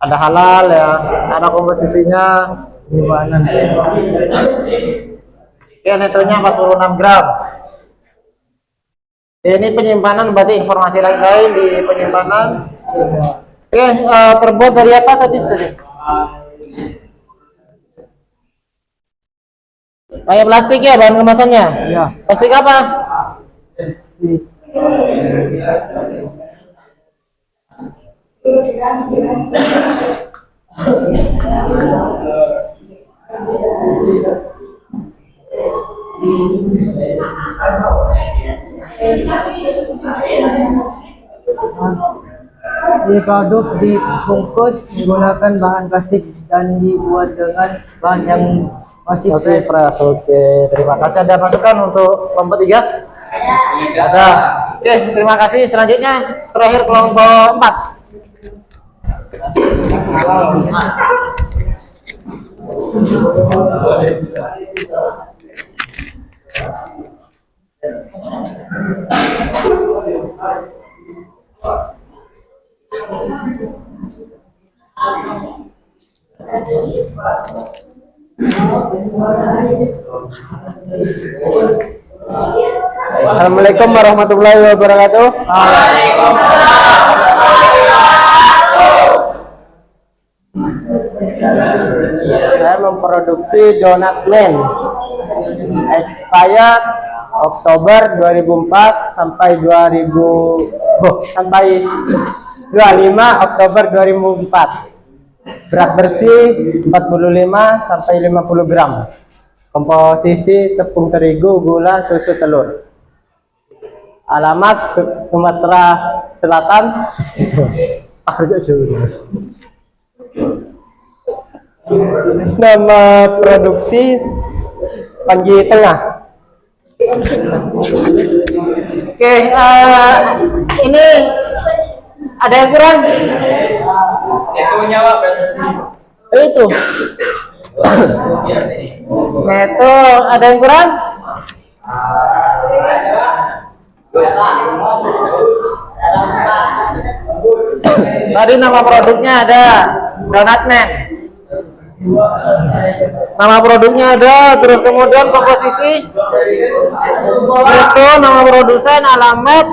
Ada halal ya, ada komposisinya. Penyimpanan. Ya, netonya 46 gram. Ini penyimpanan, berarti informasi lain-lain di penyimpanan. Oke, terbuat dari apa tadi? Kayak plastik ya bahan kemasannya? Ya. Plastik apa? Di produk dibungkus menggunakan bahan plastik dan dibuat dengan bahan yang masih Masih fresh. fresh. Oke, terima kasih. Ada masukan untuk kelompok 3? Ada. Oke, terima kasih. Selanjutnya terakhir kelompok 4. Assalamualaikum warahmatullahi wabarakatuh. Saya memproduksi donat man expired Oktober 2004 sampai 25 Oktober 2004. Berat bersih 45 sampai 50 gram. Komposisi tepung terigu, gula, susu, telur. Alamat Sumatera Selatan. Nama produksi Panji Tengah. Oke, ini ada yang kurang? Itu nyawa Itu. Itu ada yang kurang? Tadi nama produknya ada Donat Man. Nama produknya ada, terus kemudian komposisi itu nama produsen, alamat,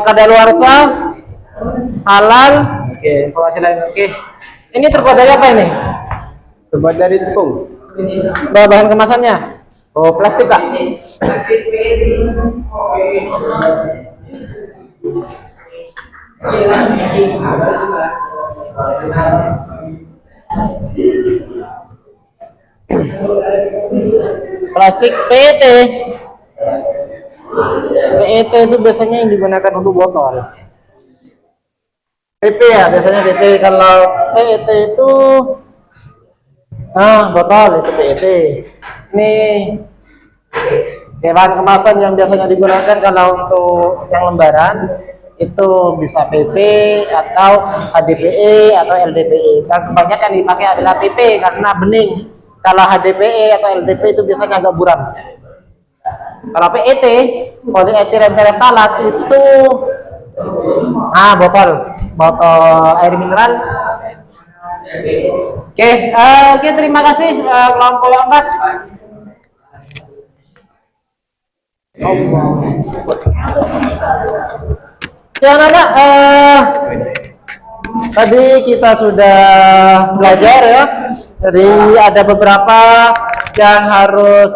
kadaluarsa, halal. Oke, informasi lain. Oke, ini terbuat dari apa ini? Terbuat dari tepung. Bahan kemasannya? Oh, plastik, Kak. Plastik PET. PET itu biasanya yang digunakan untuk botol. PP ya, biasanya PP. Kalau PET itu botol, itu PET. Ini bahan kemasan yang biasanya digunakan kalau untuk yang lembaran itu bisa PP atau HDPE atau LDPE. Dan kebanyakan dipakai adalah PP karena bening. Kalau HDPE atau LDPE itu biasanya agak buram. Kalau PET, polietilen tereptalat itu botol air mineral. Oke, terima kasih kelompok yang 4. Ya anak-anak, tadi kita sudah belajar ya. Jadi ada beberapa yang harus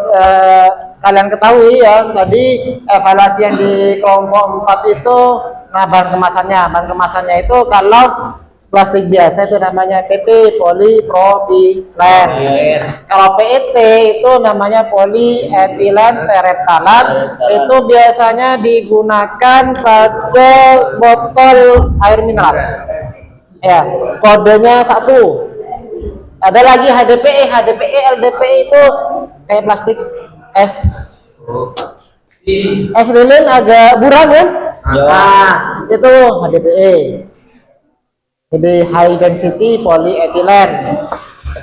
kalian ketahui ya. Tadi evaluasi yang di kelompok 4 itu, nah bahan kemasannya itu kalau plastik biasa itu namanya PP, polipropilen. Kalau PET itu namanya polietilen tereptalat. Itu biasanya digunakan pada botol air mineral. Ya, kodenya 1. Ada lagi HDPE, LDPE itu kayak plastik es. Es lilin agak buram kan? Nah, itu HDPE. Jadi high density polyethylene,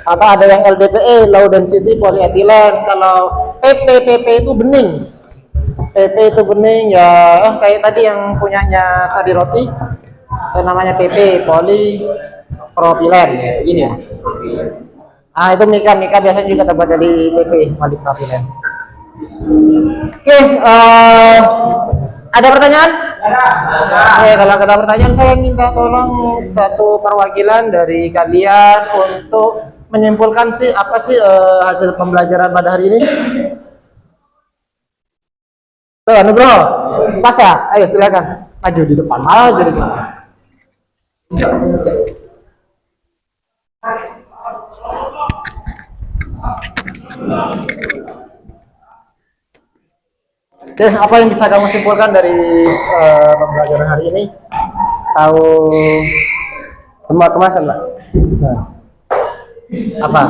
atau ada yang LDPE, low density polyethylene. Kalau PP itu bening. PP itu bening ya, kayak tadi yang punyanya Sadi Roti, itu namanya PP, polypropylen. Ini ya. Itu Mika biasanya juga terbuat dari PP, polypropylen. Oke, ada pertanyaan? Oke, kalau ada pertanyaan saya minta tolong satu perwakilan dari kalian untuk menyimpulkan apa sih hasil pembelajaran pada hari ini. Tuh, Nugroho, Pasha, ayo silakan maju di depan. Oke, apa yang bisa kamu simpulkan dari pembelajaran hari ini? Tahu semua kemasan, Pak? Nah. Apa?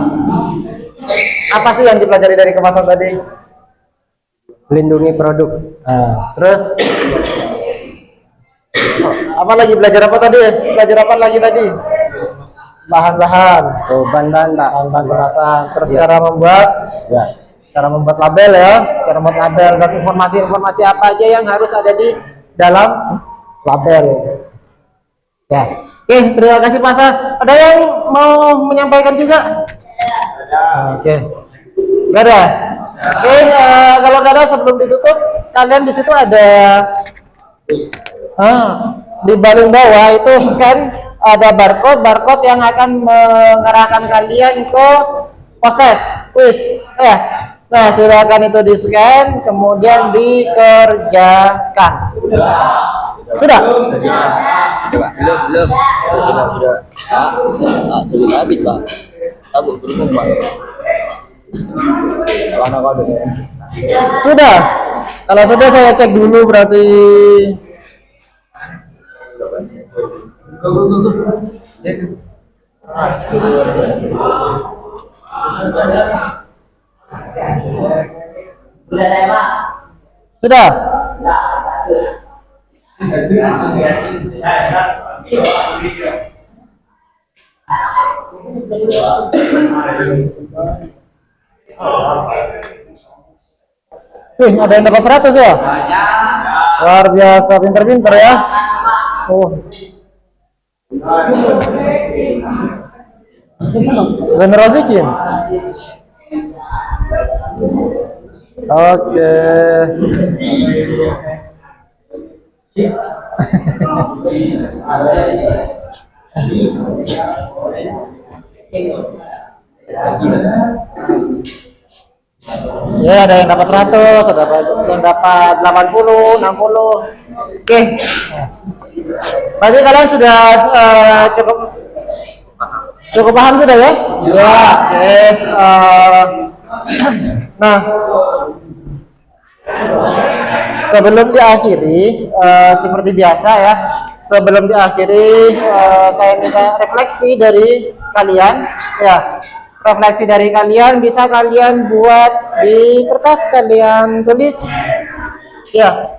Apa sih yang dipelajari dari kemasan tadi? Melindungi produk. Nah, terus apa lagi, belajar apa tadi? Belajar apa lagi tadi? Bahan-bahan, Bahan-bahan tak. bahan kemasan. Terus Ya. cara membuat, Ya. cara membuat label ya, cara membuat label dan informasi-informasi apa aja yang harus ada di dalam label. Ya. Oke, terima kasih Pak Sa. Ada yang mau menyampaikan juga? Oke. Gak ada. Oke, kalau gak ada sebelum ditutup, kalian di situ ada di bagian bawah itu scan, ada barcode yang akan mengarahkan kalian ke post-test quiz. Ya. Nah, silakan itu di scan, kemudian dikerjakan. Sudah? Belum. Sudah. Sudah habis, Pak. Tabuk berumur, Pak. Mana kode? Sudah. Kalau sudah saya cek dulu berarti. Sudah. Ada yang dapat 100 ya? Luar biasa, pinter-pinter ya. Generosikin. Oke. Ya, ada yang dapat 100, ada yang dapat 80, 60. Oke. Berarti kalian sudah cukup paham sudah ya? Ya. Oke. Nah, sebelum diakhiri, seperti biasa ya, sebelum diakhiri saya minta refleksi dari kalian. Ya, refleksi dari kalian bisa kalian buat di kertas, kalian tulis. Ya,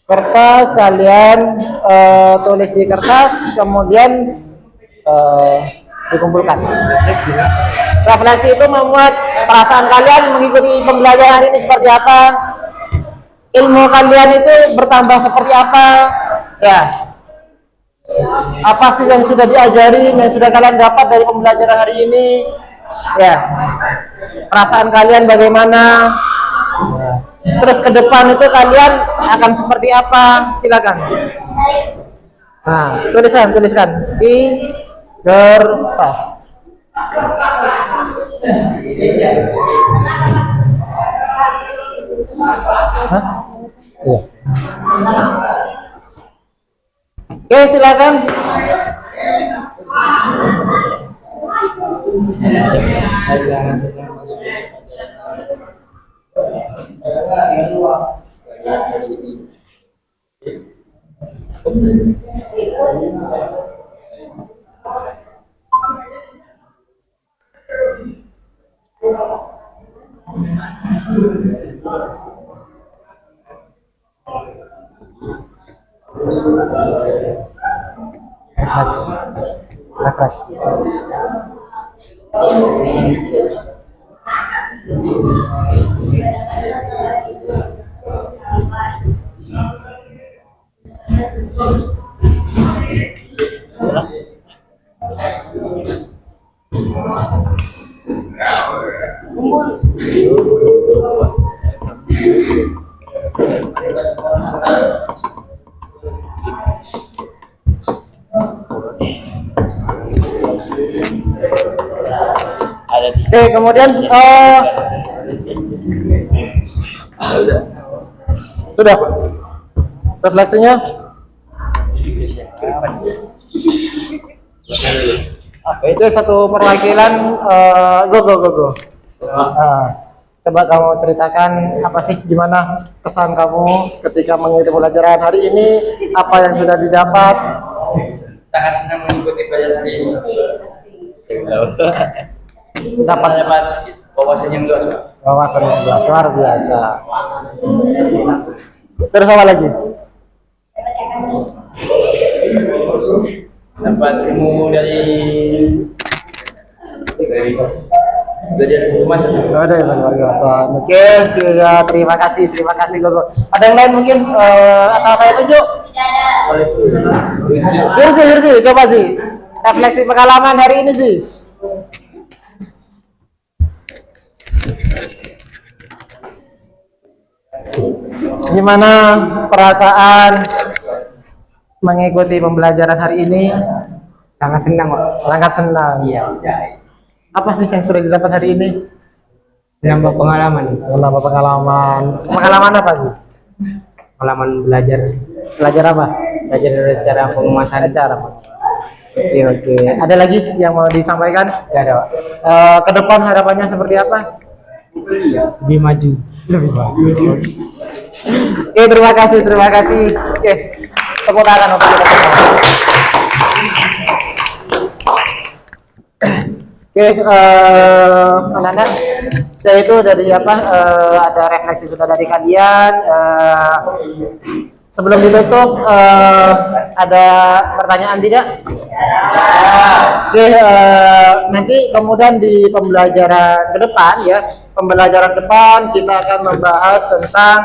kertas kalian tulis di kertas, kemudian dikumpulkan. Refleksi itu membuat perasaan kalian mengikuti pembelajaran hari ini seperti apa, ilmu kalian itu bertambah seperti apa, ya. Apa sih yang sudah diajari, yang sudah kalian dapat dari pembelajaran hari ini, ya. Perasaan kalian bagaimana? Terus ke depan itu kalian akan seperti apa? Silakan. Nah, tuliskan di kertas. Hah? Iya. Oke, silakan. Refleksi. Oke, kemudian sudah refleksinya. Itu satu perwakilan go. Coba kamu ceritakan apa sih, gimana kesan kamu ketika mengikuti pelajaran hari ini, apa yang sudah didapat? Sangat senang mengikuti pelajaran hari ini. Dapat wawasan yang luas, Pak. wawasan yang luar biasa. Terus apa lagi? Dapat ilmu dari belajar kemasan. Ada yang luar biasa. Oke, ya, terima kasih Gogo. Ada yang lain mungkin atau saya tunjuk? Hirsi, coba sih. Refleksi pengalaman hari ini sih. Gimana perasaan mengikuti pembelajaran hari ini? Sangat senang, Pak. Sangat senang. Iya. Apa sih yang sudah didapat hari ini? Menambah pengalaman. Menambah pengalaman. Pengalaman apa sih? Pengalaman belajar. Belajar apa? Belajar dari cara pengemasan. Cara apa? Oke. Ada lagi yang mau disampaikan? Tidak ada, Pak. Ke depan harapannya seperti apa? Lebih maju. Lebih bagus. Oke, terima kasih. Oke, tepuk tangan untuk kita semua. Oke, anak-anak, saya itu dari ada refleksi sudah dari kalian. Sebelum ditutup, ada pertanyaan tidak? Oke, nanti kemudian di pembelajaran ke depan kita akan membahas tentang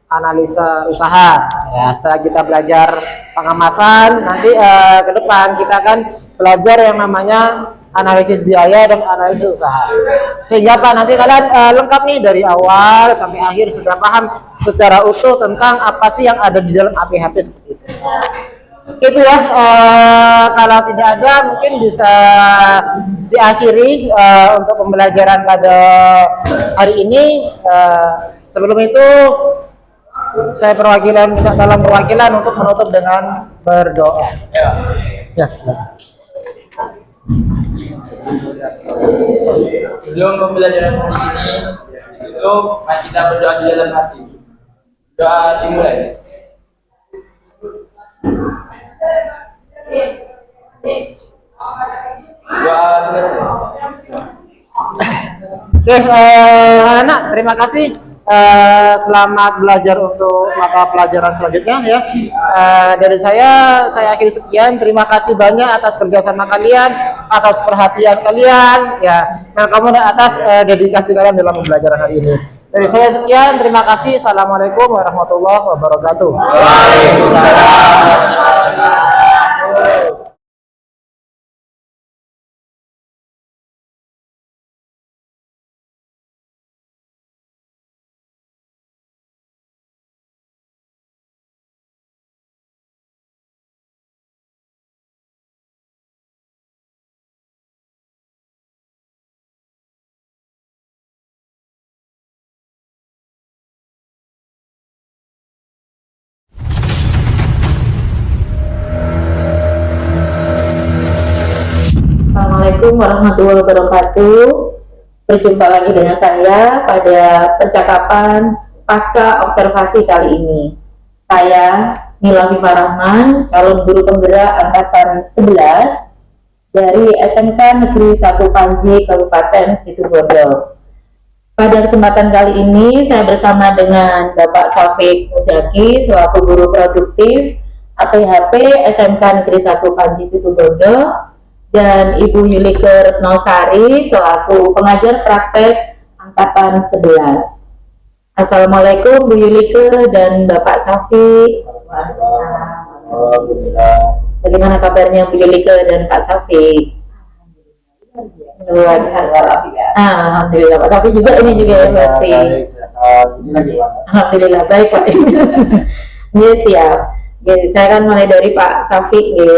analisa usaha. Ya, setelah kita belajar pengemasan, nanti ke depan kita akan belajar yang namanya analisis biaya dan analisis usaha. Sehingga Pak, nanti kalian lengkap nih dari awal sampai akhir sudah paham secara utuh tentang apa sih yang ada di dalam APHP seperti itu. Itu ya, kalau tidak ada mungkin bisa diakhiri untuk pembelajaran pada hari ini. Sebelum itu saya minta dalam perwakilan untuk menutup dengan berdoa. Ya, silakan. Sebelum pembelajaran hari ini, itu mari kita berdoa di dalam hati. Doa dimulai. Doa selesai. Oke, anak, terima kasih. Selamat belajar untuk mata pelajaran selanjutnya ya. Dari saya akhiri sekian. Terima kasih banyak atas kerjasama kalian, atas perhatian kalian ya, dan kemudian atas dedikasi kalian dalam pembelajaran hari ini. Dari saya sekian, terima kasih. Assalamualaikum warahmatullahi wabarakatuh. Assalamualaikum warahmatullahi wabarakatuh. Berjumpa lagi dengan saya pada percakapan pasca observasi kali ini. Saya Mila Viva Rahman, calon guru penggerak angkatan 11 dari SMK Negeri 1 Panji, Kabupaten Situbondo. Pada kesempatan kali ini saya bersama dengan Bapak Syafiq Muzaki selaku guru produktif APHP SMK Negeri 1 Panji Situbondo, dan Ibu Yulike Retnosari selaku pengajar praktek angkatan 11. Assalamualaikum Bu Yulike dan Bapak Safi. Bagaimana kabarnya Bu Yulike dan Pak Safi? Alhamdulillah. Pak Safi juga ini juga ya berarti. Alhamdulillah baik Pak. Iya siap. Jadi saya akan mulai dari Pak Safi ya.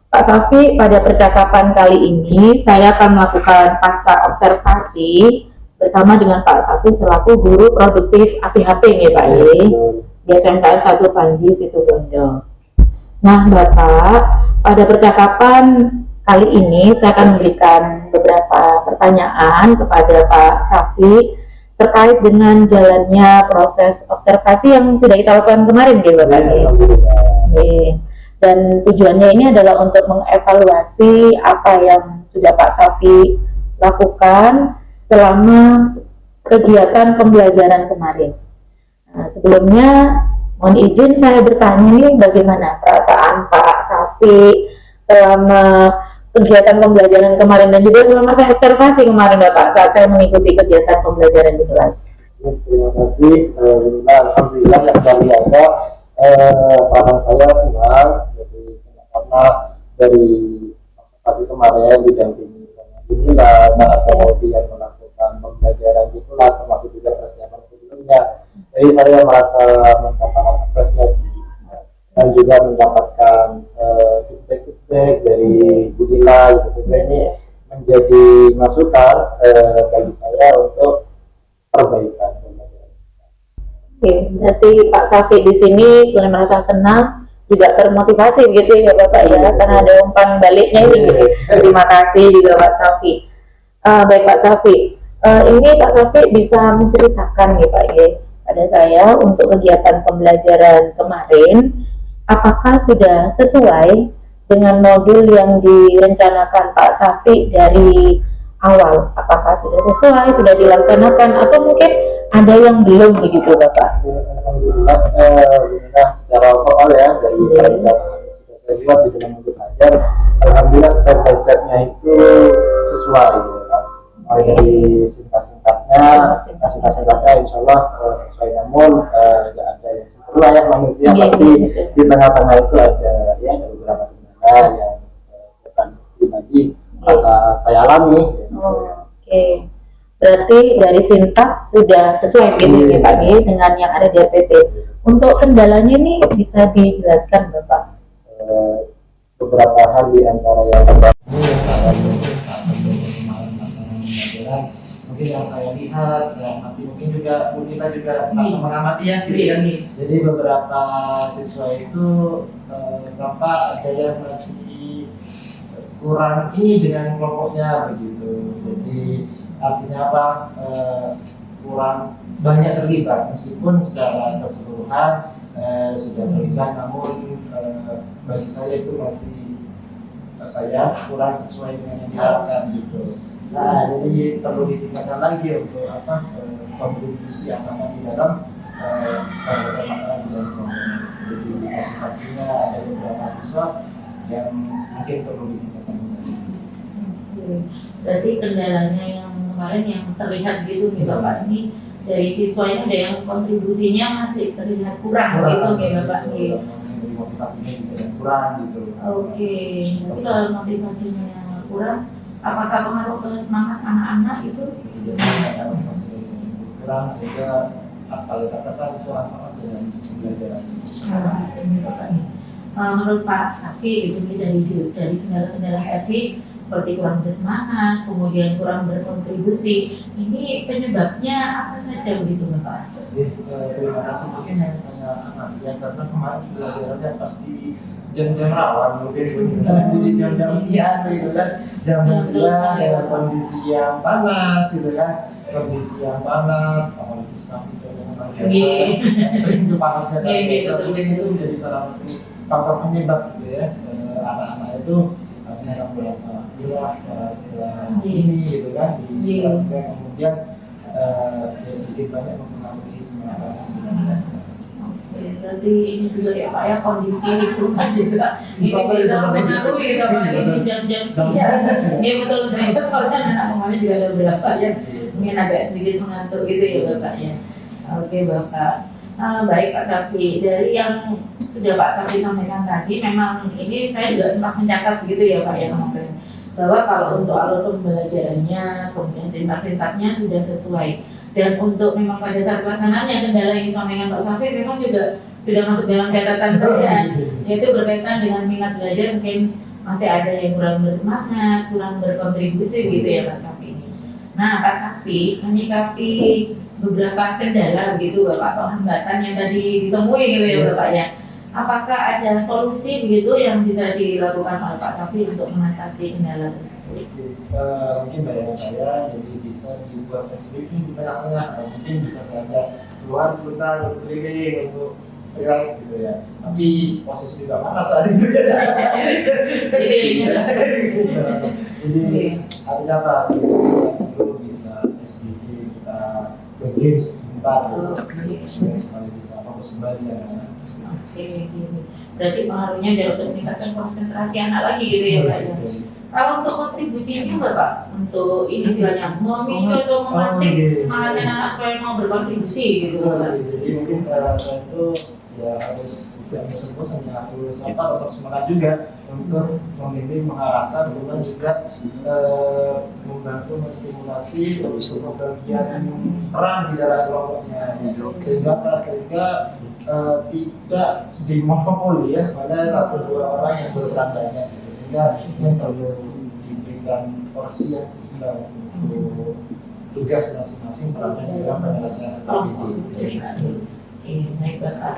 Pak Safi, pada percakapan kali ini saya akan melakukan pasca observasi bersama dengan Pak Safi selaku guru produktif APHP nih Pak di SMK 1 Panji Situbondo. Nah Bapak, pada percakapan kali ini saya akan memberikan beberapa pertanyaan kepada Pak Safi terkait dengan jalannya proses observasi yang sudah kita lakukan kemarin gitu Bapak. Dan tujuannya ini adalah untuk mengevaluasi apa yang sudah Pak Safi lakukan selama kegiatan pembelajaran kemarin. Nah, sebelumnya mohon izin saya bertanya nih, bagaimana perasaan Pak Safi selama kegiatan pembelajaran kemarin dan juga selama saya observasi kemarin Bapak saat saya mengikuti kegiatan pembelajaran di kelas. Terima kasih. Alhamdulillah yang luar biasa. Perasaan saya senang, jadi karena dari observasi kemarin didampingi sama Bunila saat saya kemudian melakukan pembelajaran di kelas termasuk juga persiapan sebelumnya. Jadi saya merasa mendapatkan apresiasi dan juga mendapatkan feedback dari Bunila, gitu. Sehingga ini menjadi masukan bagi saya untuk perbaikan. Oke, berarti Pak Safi di sini selain merasa senang juga termotivasi gitu ya Bapak ya, karena ada umpan baliknya ini. Gitu. Terima kasih juga Pak Safi. Baik Pak Safi, ini Pak Safi bisa menceritakan nih Pak ya pada saya untuk kegiatan pembelajaran kemarin, apakah sudah sesuai dengan modul yang direncanakan Pak Safi dari awal? Apakah sudah sesuai, sudah dilaksanakan, atau mungkin ada yang belum begitu Bapak? Alhamdulillah secara overall ya dari perencanaan yang sudah saya buat di dalam modul ajar, alhamdulillah step by stepnya itu sesuai gitu kan. Mulai dari singkat-singkatnya insya Allah sesuai, namun tidak ada yang sempurna ya, manusia pasti di tengah-tengah itu ada ya ada beberapa kendala yang saya pribadi rasa saya alami. Oke. Berarti dari Sintak sudah sesuai gitu ya Pak nih dengan yang ada di RPP. Untuk kendalanya ini bisa dijelaskan Bapak? Beberapa hal di antara yang terbaru saat kemarin masalah pembelajaran, mungkin yang saya lihat, saya amati, mungkin juga Bunila juga langsung mengamati ya, gitu kan. Jadi beberapa siswa itu nampak ada yang masih kurang ini dengan kelompoknya begitu. Jadi artinya apa, kurang banyak terlibat meskipun secara keseluruhan sudah terlibat, namun bagi saya itu masih apa ya, kurang sesuai dengan yang diharapkan gitu. Nah, jadi perlu ditingkatkan lagi untuk apa, kontribusi anak-anak di dalam penyelesaian masalah di dalam kelompoknya. Jadi motivasinya ada beberapa siswa yang mungkin perlu ditingkatkan lagi. Berarti kendalanya yang kemarin yang terlihat gitu nih Bapak, ini dari siswa ini ada yang kontribusinya masih terlihat kurang gitu nih Bapak nih. Motivasinya juga yang kurang gitu. Oke, tapi kalau motivasinya kurang, apakah pengaruh ke semangat anak-anak itu? Kurang sehingga kalau terkesan kurang banget dengan pembelajaran. Menurut Pak Safi gitu dari kendala-kendala tadi seperti kurang bersemangat, kemudian kurang berkontribusi, ini penyebabnya apa saja begitu Bapak? Terima kasih, mungkin yang saya amati ya, karena kemarin pembelajarannya pasti jam-jam rawan mungkin, jadi jam-jam siang gitu kan, jam-jam siang dengan kondisi yang panas gitu kan, apalagi sekarang itu yang luar biasa, ekstrim itu panasnya kan, mungkin itu menjadi salah satu faktor penyebab gitu ya, anak-anak itu kadang merasa lelah, merasa ini gitu kan, di kelas, kemudian ya sedikit banyak mempengaruhi semangat anak-anak. Berarti ini juga ya Pak ya, kondisi lingkungan juga bisa mempengaruhi di jam-jam siang. Iya betul, saya ingat soalnya anak kemarin juga ada beberapa yang mungkin agak sedikit mengantuk gitu ya Bapak ya. Oke Bapak. Baik Pak Safi, dari yang sudah Pak Safi sampaikan tadi, memang ini saya juga sempat mencatat begitu ya Pak ya kemarin, bahwa kalau untuk alur pembelajarannya, kemudian singkat-singkatnya sudah sesuai, dan untuk memang pada saat pelaksanaannya kendala yang disampaikan Pak Safi memang juga sudah masuk dalam catatan saya, yaitu berkaitan dengan minat belajar, mungkin masih ada yang kurang bersemangat, kurang berkontribusi gitu ya Pak Safi ini. Nah Pak Safi menyikapi beberapa kendala begitu Bapak, atau hambatan yang tadi ditemui gitu ya Bapak ya. apakah ada solusi begitu yang bisa dilakukan oleh Pak Safi untuk mengatasi kendala tersebut? Mungkin bayangan saya jadi bisa dibuat SPP di tengah-tengah, atau mungkin bisa saja keluar sebentar untuk keliling untuk relax gitu ya. Tapi posisi juga panas saat itu ya. Jadi artinya apa? Kita sebelum bisa SPP kita games sebentar supaya bisa fokus kembali ya. Oke, gini. Berarti pengaruhnya adalah untuk meningkatkan konsentrasi anak lagi gitu ya Pak ya. Kalau untuk kontribusinya Bapak, untuk ini istilahnya memicu atau memantik semangatnya anak supaya mau berkontribusi gitu Bapak. Jadi mungkin saya itu ya harus tidak bosan ya, harus tetap semangat juga untuk membimbing, mengarahkan, kemudian juga membantu menstimulasi untuk bagian peran di dalam kelompoknya sehingga tidak dimonopoli ya pada 1-2 orang yang berperan banyak gitu. Sehingga yang perlu diberikan porsi yang seimbang untuk tugas masing-masing perannya di dalam penyelesaian KPD. Oke, baik Bapak.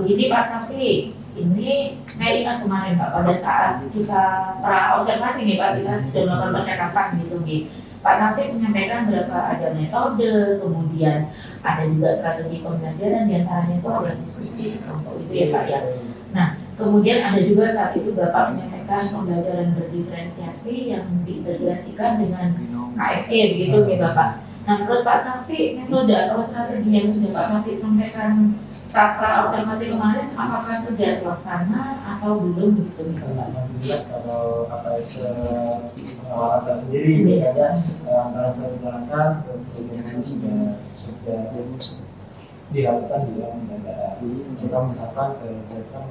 Begini Pak Safi, ini saya ingat kemarin Pak pada saat kita pra observasi nih Pak, kita sudah melakukan percakapan gitu nih. Pak Safi menyampaikan berapa ada metode, kemudian ada juga strategi pembelajaran, diantaranya itu ada diskusi kelompok itu ya Pak ya. Nah, kemudian ada juga saat itu Bapak menyampaikan pembelajaran berdiferensiasi yang diintegrasikan dengan KSE begitu ya Bapak. Nah, menurut Pak Safi, metode atau strategi yang sudah Pak Safi sampaikan saat pra observasi kemarin, apakah sudah terlaksana atau belum begitu nih Bapak? Alhamdulillah kalau pengawalan saya sendiri ya, antara saya menjalankan sebagian sudah dilakukan di dalam pembelajaran. Contoh misalkan saya kan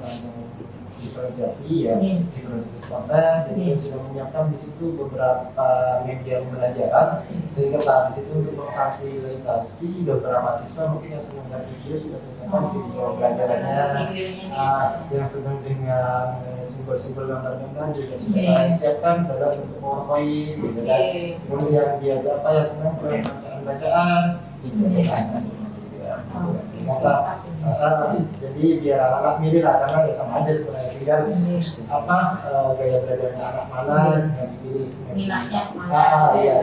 diferensiasi ya, diferensiasi konten, jadi saya sudah menyiapkan di situ beberapa media pembelajaran sehingga di situ untuk memfasilitasi beberapa siswa mungkin yang sedang melihat video sudah saya siapkan video pembelajarannya, yang sedang dengan simbol-simbol gambar-gambar juga sudah saya siapkan dalam bentuk PowerPoint gitu kan. Kemudian dia apa ya senang bacaan jadi biar anak-anak milih lah, karena ya sama aja sebenarnya tinggal gaya belajarnya anak mana yang dipilih, minatnya mana ya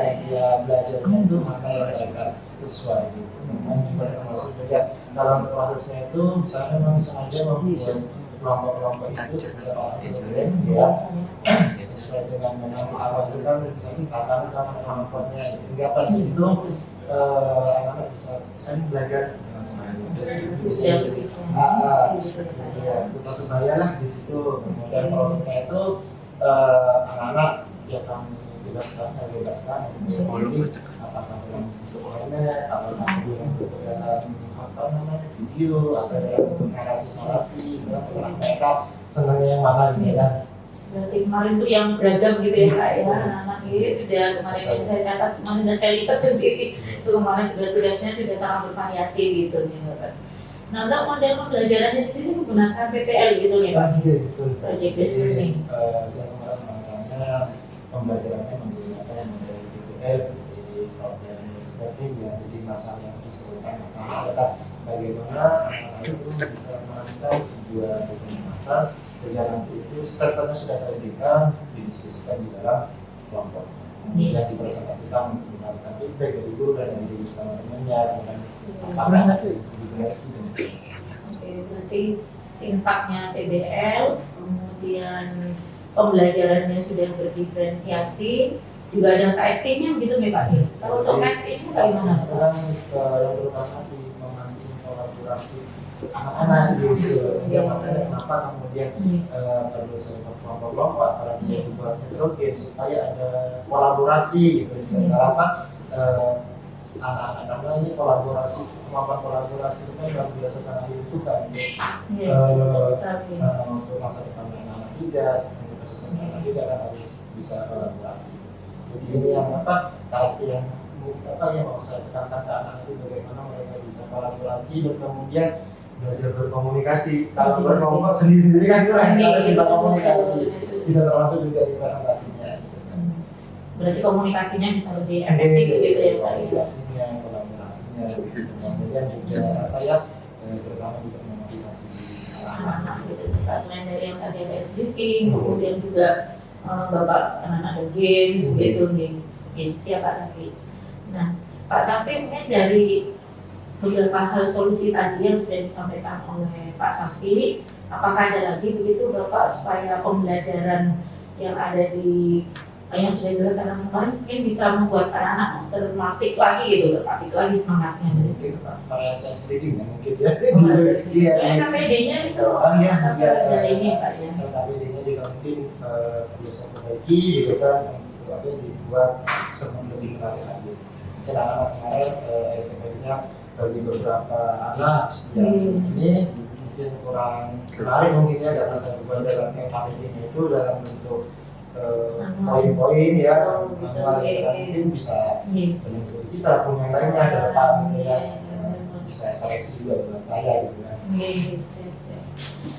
belajarnya itu mana yang mereka sesuai gitu. Memang juga termasuk juga dalam prosesnya itu misalnya memang sengaja membuat kelompok-kelompok itu secara algoritma ya sesuai dengan memang awal itu kan bisa dikatakan kelompoknya sehingga pada itu anak-anak bisa belajar kita sebaya lah di situ. Kemudian prosesnya itu anak-anak yang kami bebaskan apakah dalam bentuk online, apakah dalam video atau dalam bentuk narasi terserah mereka senangnya yang mana gitu kan. Berarti kemarin tuh yang beragam gitu ya Pak ya, anak-anak ini sudah kemarin yang saya catat, kemarin sudah saya lihat sendiri itu kemarin tugas-tugasnya sudah sangat bervariasi gitu ya Pak. Nah, untuk model pembelajarannya di sini menggunakan PPL gitu ya Pak? Betul. Project based learning. Saya kemarin makanya pembelajarannya menggunakan model PPL di organized learning ya, jadi masalah yang disesuaikan adalah bagaimana anak-anak itu bisa melakukan sebuah desain masal sehingga nanti itu strukturnya sudah saya berikan, didiskusikan di dalam kelompok dan dipresentasikan menggunakan feedback dari guru dan dari teman-temannya dan apakah nanti Oke, berarti singkatnya PBL, kemudian pembelajarannya sudah berdiferensiasi, juga ada KST-nya gitu ya Pak. Kalau untuk KST-nya bagaimana Pak? Yang terutama sih memancing kolaborasi anak-anak gitu, sehingga makanya kenapa kemudian perlu sebuah kelompok-kelompok apalagi yang dibuat heterogen supaya ada kolaborasi gitu antara apa anak-anak, karena ini kolaborasi, kemampuan kolaborasi itu kan luar biasa sangat dibutuhkan untuk masa depan anak-anak juga, untuk kesehatan anak juga kan harus bisa kolaborasi. Jadi ini yang KST yang mau saya tekankan ke anak itu bagaimana mereka bisa kolaborasi dan kemudian belajar berkomunikasi. Kalau berkelompok sendiri-sendiri kan kurang, harus bisa komunikasi. Tidak termasuk juga di presentasinya. Berarti komunikasinya bisa lebih efektif gitu ya Pak? Komunikasinya, kolaborasinya, kemudian juga terutama juga memotivasi anak-anak gitu. Pak, selain dari yang tadi ada sleeping, kemudian juga Bapak anak-anak ada games gitu nih. Siap Pak Safi. Nah, Pak Safi mungkin dari beberapa hal solusi tadi yang sudah disampaikan oleh Pak Safi, apakah ada lagi begitu Bapak supaya pembelajaran yang ada di yang sudah dilaksanakan kemarin mungkin bisa membuat anak-anak terlatih lagi gitu, terlatih lagi semangatnya Mungkin Pak, variasi reading ya mungkin ya. Iya. KPD-nya itu Iya, ada ini Pak ya. KPD-nya juga mungkin perlu saya perbaiki gitu kan, untuk apa dibuat lebih menarik lagi. Mungkin anak-anak kemarin KPD-nya bagi beberapa anak yang ini mungkin kurang menarik mungkin ya, karena saya buat dalam KPD-nya itu dalam bentuk poin-poin ya, mungkin bisa bentuk kita pun yang lainnya ke depan ya, bisa koreksi juga buat saya gitu kan.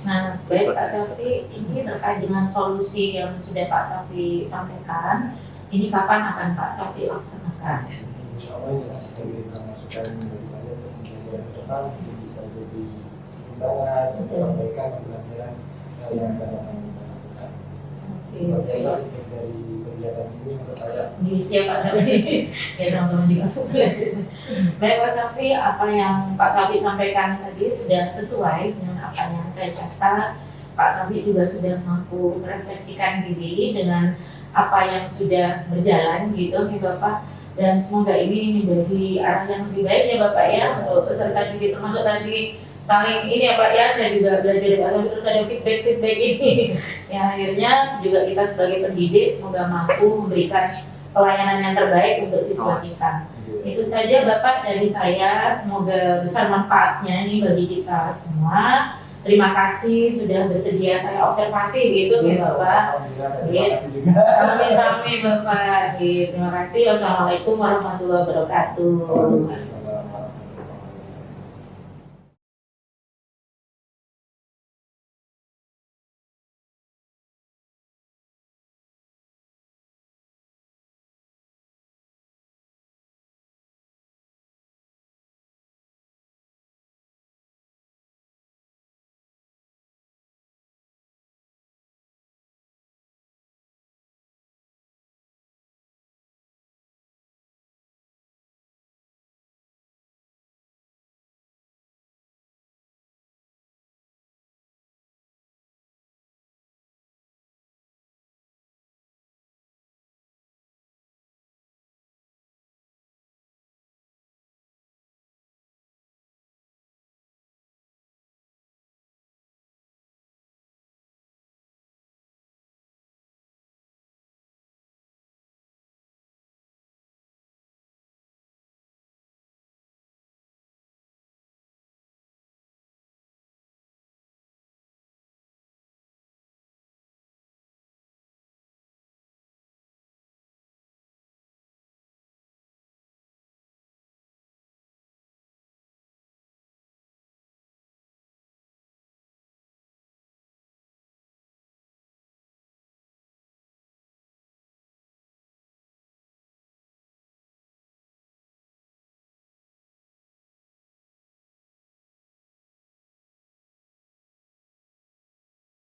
Nah, baik Pak Safi, ini terkait dengan solusi yang sudah Pak Safi sampaikan, ini kapan akan Pak Safi laksanakan? Insya Allah ya, sebagai masukan dari saya untuk pembelajaran ke depan mungkin bisa jadi pertimbangan untuk perbaikan pembelajaran yang akan datang bisa lakukan. Biasa dari kegiatan ini menurut saya. Siap Pak Safi, ya sama-sama juga belajar. Baik Pak Safi, apa yang Pak Safi sampaikan tadi sudah sesuai dengan apa yang saya catat. Pak Safi juga sudah mampu merefleksikan diri dengan apa yang sudah berjalan gitu nih Bapak. Dan semoga ini menjadi arah yang lebih baik ya Bapak ya untuk peserta didik, termasuk tadi saling ini ya Pak ya, saya juga belajar dari Pak Safi, terus ada feedback ini yang akhirnya juga kita sebagai pendidik semoga mampu memberikan pelayanan yang terbaik untuk siswa kita. Itu saja Bapak dari saya, semoga besar manfaatnya ini bagi kita semua. Terima kasih sudah bersedia saya observasi gitu ya Bapak. Sami-sami Bapak. Terima kasih. Wassalamualaikum warahmatullahi wabarakatuh.